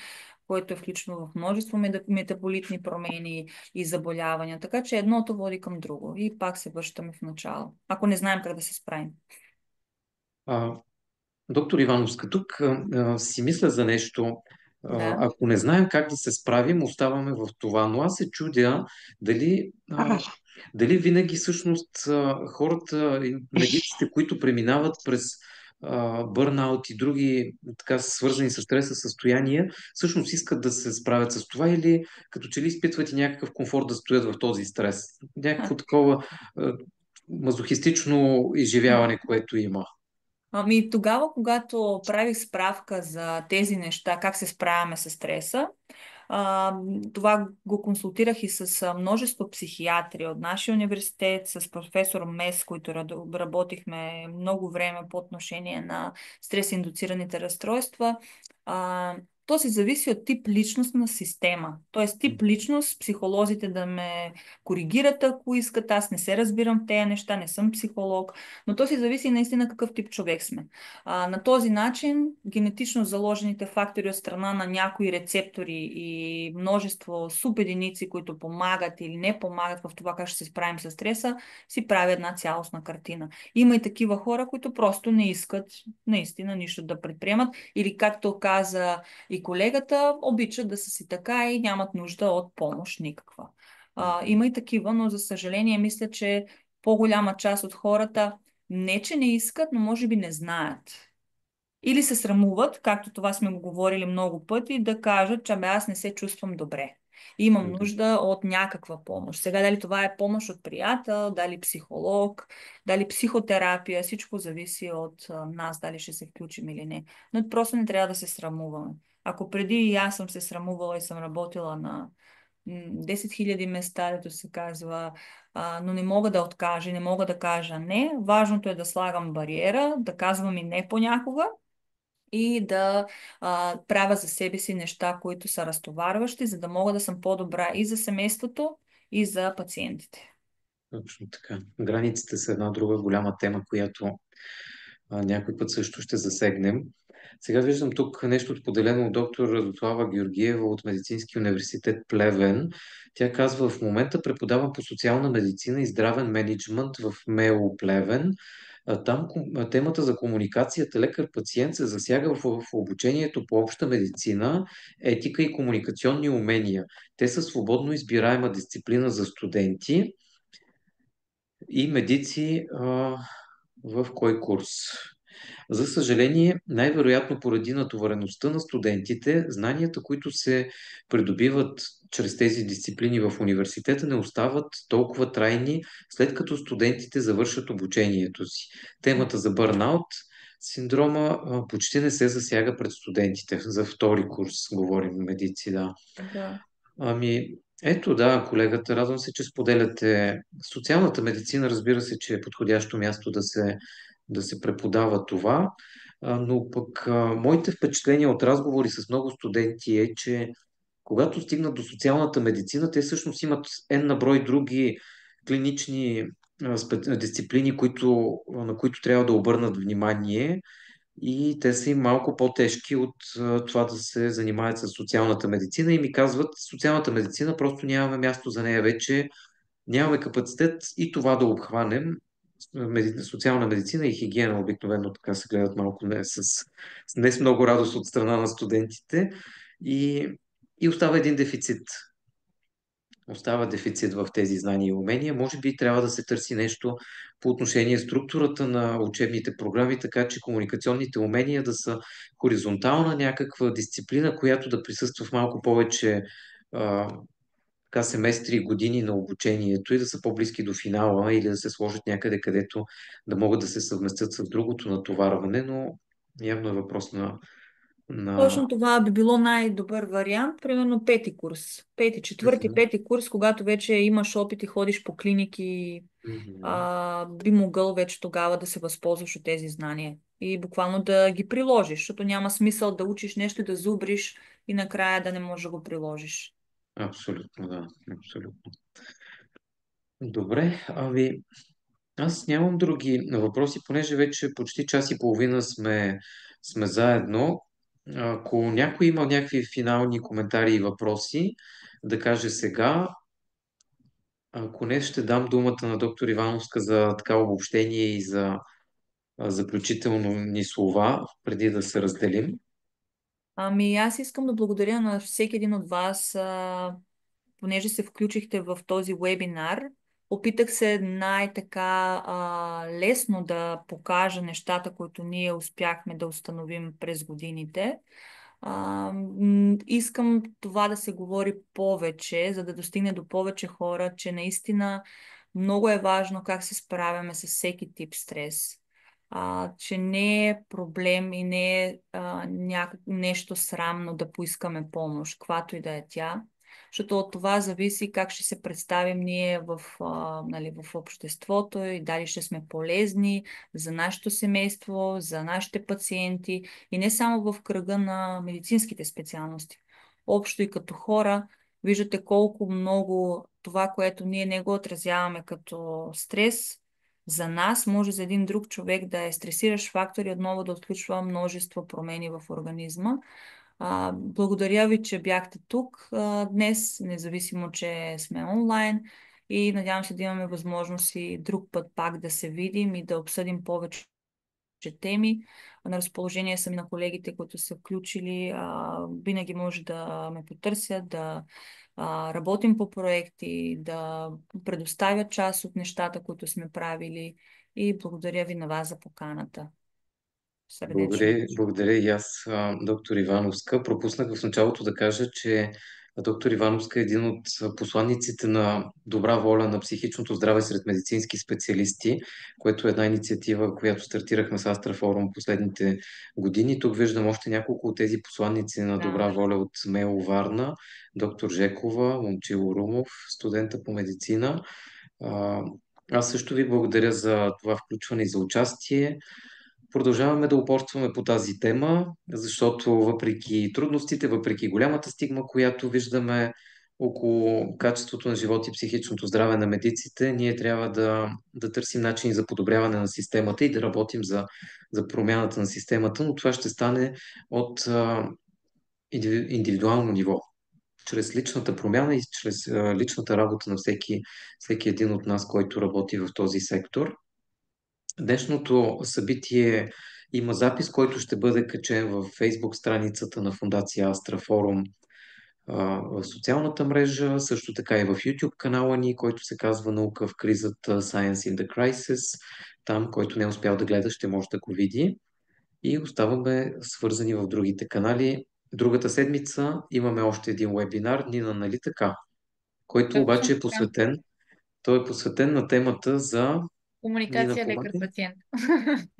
което е включено в множество метаболитни промени и заболявания. Така че едното води към друго. И пак се връщаме в начало, ако не знаем как да се справим. Доктор Ивановска, тук си мисля за нещо. Да. Ако не знаем как да се справим, оставаме в това. Но аз се чудя дали винаги всъщност хората, медиците, които преминават през бърнаут и други така свързани с стреса състояния, всъщност искат да се справят с това или като че ли изпитват и някакъв комфорт да стоят в този стрес? Някакво такова мазохистично изживяване, което има. Ами тогава, когато правих справка за тези неща, как се справяме с стреса, това го консултирах и с множество психиатри от нашия университет, с професор Мес, които работихме много време по отношение на стрес-индуцираните разстройства. То си зависи от тип личностна система. Тоест тип личност, психолозите да ме коригират, ако искат. Аз не се разбирам в тези неща, не съм психолог, но то си зависи наистина какъв тип човек сме. На този начин генетично заложените фактори от страна на някои рецептори и множество субединици, които помагат или не помагат в това как ще се справим с стреса, си прави една цялостна картина. Има и такива хора, които просто не искат наистина нищо да предприемат или, както каза и колегата, обичат да са си така и нямат нужда от помощ никаква. Има и такива, но за съжаление мисля, че по-голяма част от хората не, че не искат, но може би не знаят. Или се срамуват, както това сме го говорили много пъти, да кажат, че аз не се чувствам добре. Имам нужда от някаква помощ. Сега дали това е помощ от приятел, дали психолог, дали психотерапия, всичко зависи от нас, дали ще се включим или не. Но просто не трябва да се срамуваме. Ако преди и аз съм се срамувала и съм работила на 10 000 места, дето се казва, но не мога да откажа, не мога да кажа не. Важното е да слагам бариера, да казвам и не понякога и да правя за себе си неща, които са разтоварващи, за да мога да съм по-добра и за семейството, и за пациентите. Точно така. Границите са една друга голяма тема, която някой път също ще засегнем. Сега виждам тук нещо поделено от доктор Радослава Георгиева от Медицински университет Плевен. Тя казва: в момента преподавам по социална медицина и здравен мениджмънт в МЕО Плевен. Там темата за комуникацията лекар-пациент се засяга в обучението по обща медицина, етика и комуникационни умения. Те са свободно избираема дисциплина за студенти и медици в кой курс. За съжаление, най-вероятно поради натовареността на студентите, знанията, които се придобиват чрез тези дисциплини в университета, не остават толкова трайни, след като студентите завършат обучението си. Темата за бърнаут синдрома почти не се засяга пред студентите. За втори курс говорим медици, да. Да. Ами, ето да, колегата, радвам се, че споделяте. Социалната медицина, разбира се, че е подходящо място да се преподава това, но пък моите впечатления от разговори с много студенти е, че когато стигнат до социалната медицина, те всъщност имат N на брой други клинични дисциплини, на които трябва да обърнат внимание и те са и малко по-тежки от това да се занимават с социалната медицина и ми казват: социалната медицина просто нямаме място за нея вече, нямаме капацитет и това да обхванем. Социална медицина и хигиена обикновено така се гледат малко не с много радост от страна на студентите и остава един дефицит. Остава дефицит в тези знания и умения. Може би трябва да се търси нещо по отношение структурата на учебните програми, така че комуникационните умения да са хоризонтална някаква дисциплина, която да присъства в малко повече семестри и години на обучението и да са по-близки до финала или да се сложат някъде, където да могат да се съвместят с другото натоварване, но явно е въпрос на... Точно това би било най-добър вариант, примерно пети курс. Пети, четвърти, пети курс, когато вече имаш опит и ходиш по клиники, би могъл вече тогава да се възползваш от тези знания и буквално да ги приложиш, защото няма смисъл да учиш нещо, да зубриш и накрая да не можеш да го приложиш. Абсолютно, да. Абсолютно. Добре, аз нямам други въпроси, понеже вече почти час и половина сме заедно. Ако някой има някакви финални коментари и въпроси, да каже сега. Ако не, ще дам думата на доктор Ивановска за така обобщение и за заключителни слова, преди да се разделим. Ами аз искам да благодаря на всеки един от вас, понеже се включихте в този вебинар Опитах се най-така лесно да покажа нещата, които ние успяхме да установим през годините. Искам това да се говори повече, за да достигне до повече хора, че наистина много е важно как се справяме с всеки тип стрес. Че не е проблем и не е нещо срамно да поискаме помощ, каквато и да е тя. Защото от това зависи как ще се представим ние нали, в обществото и дали ще сме полезни за нашето семейство, за нашите пациенти и не само в кръга на медицинските специалности. Общо и като хора, виждате колко много това, което ние не го отразяваме като стрес, за нас може за един друг човек да е стресиращ фактор и отново да отключва множество промени в организма. Благодаря ви, че бяхте тук днес, независимо, че сме онлайн и надявам се да имаме възможност и друг път пак да се видим и да обсъдим повече теми. На разположение съм и на колегите, които са включили. Винаги може да ме потърсят, да работим по проекти, да предоставя част от нещата, които сме правили и благодаря ви на вас за поканата. Сърдечно. Благодаря и аз, доктор Ивановска. Пропуснах в началото да кажа, че доктор Ивановска е един от посланниците на добра воля на психичното здраве сред медицински специалисти, което е една инициатива, която стартирахме с Астра Форум последните години. Тук виждам още няколко от тези посланници на добра воля от МЕО Варна, доктор Жекова, Момчил Румов, студента по медицина. Аз също ви благодаря за това включване и за участие. Продължаваме да упорстваме по тази тема, защото въпреки трудностите, въпреки голямата стигма, която виждаме около качеството на живот и психичното здраве на медиците, ние трябва да търсим начини за подобряване на системата и да работим за промяната на системата, но това ще стане от индивидуално ниво, чрез личната промяна и чрез личната работа на всеки един от нас, който работи в този сектор. Днешното събитие има запис, който ще бъде качен в Facebook страницата на Фондация Астра Форум в социалната мрежа, също така и в YouTube канала ни, който се казва Наука в кризата Science in the Crisis. Там, който не е успял да гледа, ще може да го види. И оставаме свързани в другите канали. Другата седмица имаме още един вебинар, Нина, нали така? Който обаче е посветен. Той е посветен на темата за комуникация лекар-пациент.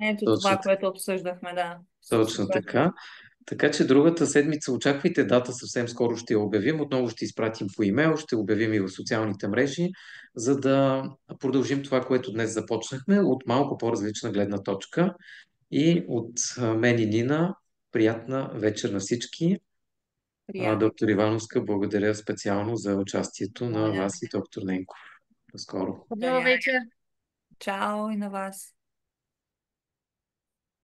Ето Точно това, така. което обсъждахме, да. Точно така. Така че другата седмица очаквайте дата, съвсем скоро ще я обявим. Отново ще изпратим по имейл, ще обявим и в социалните мрежи, за да продължим това, което днес започнахме от малко по-различна гледна точка. И от мен и Нина, приятна вечер на всички. Доктор Ивановска, благодаря специално за участието на вас и доктор Ненков. До скоро. Добра вечер. Чао и на вас.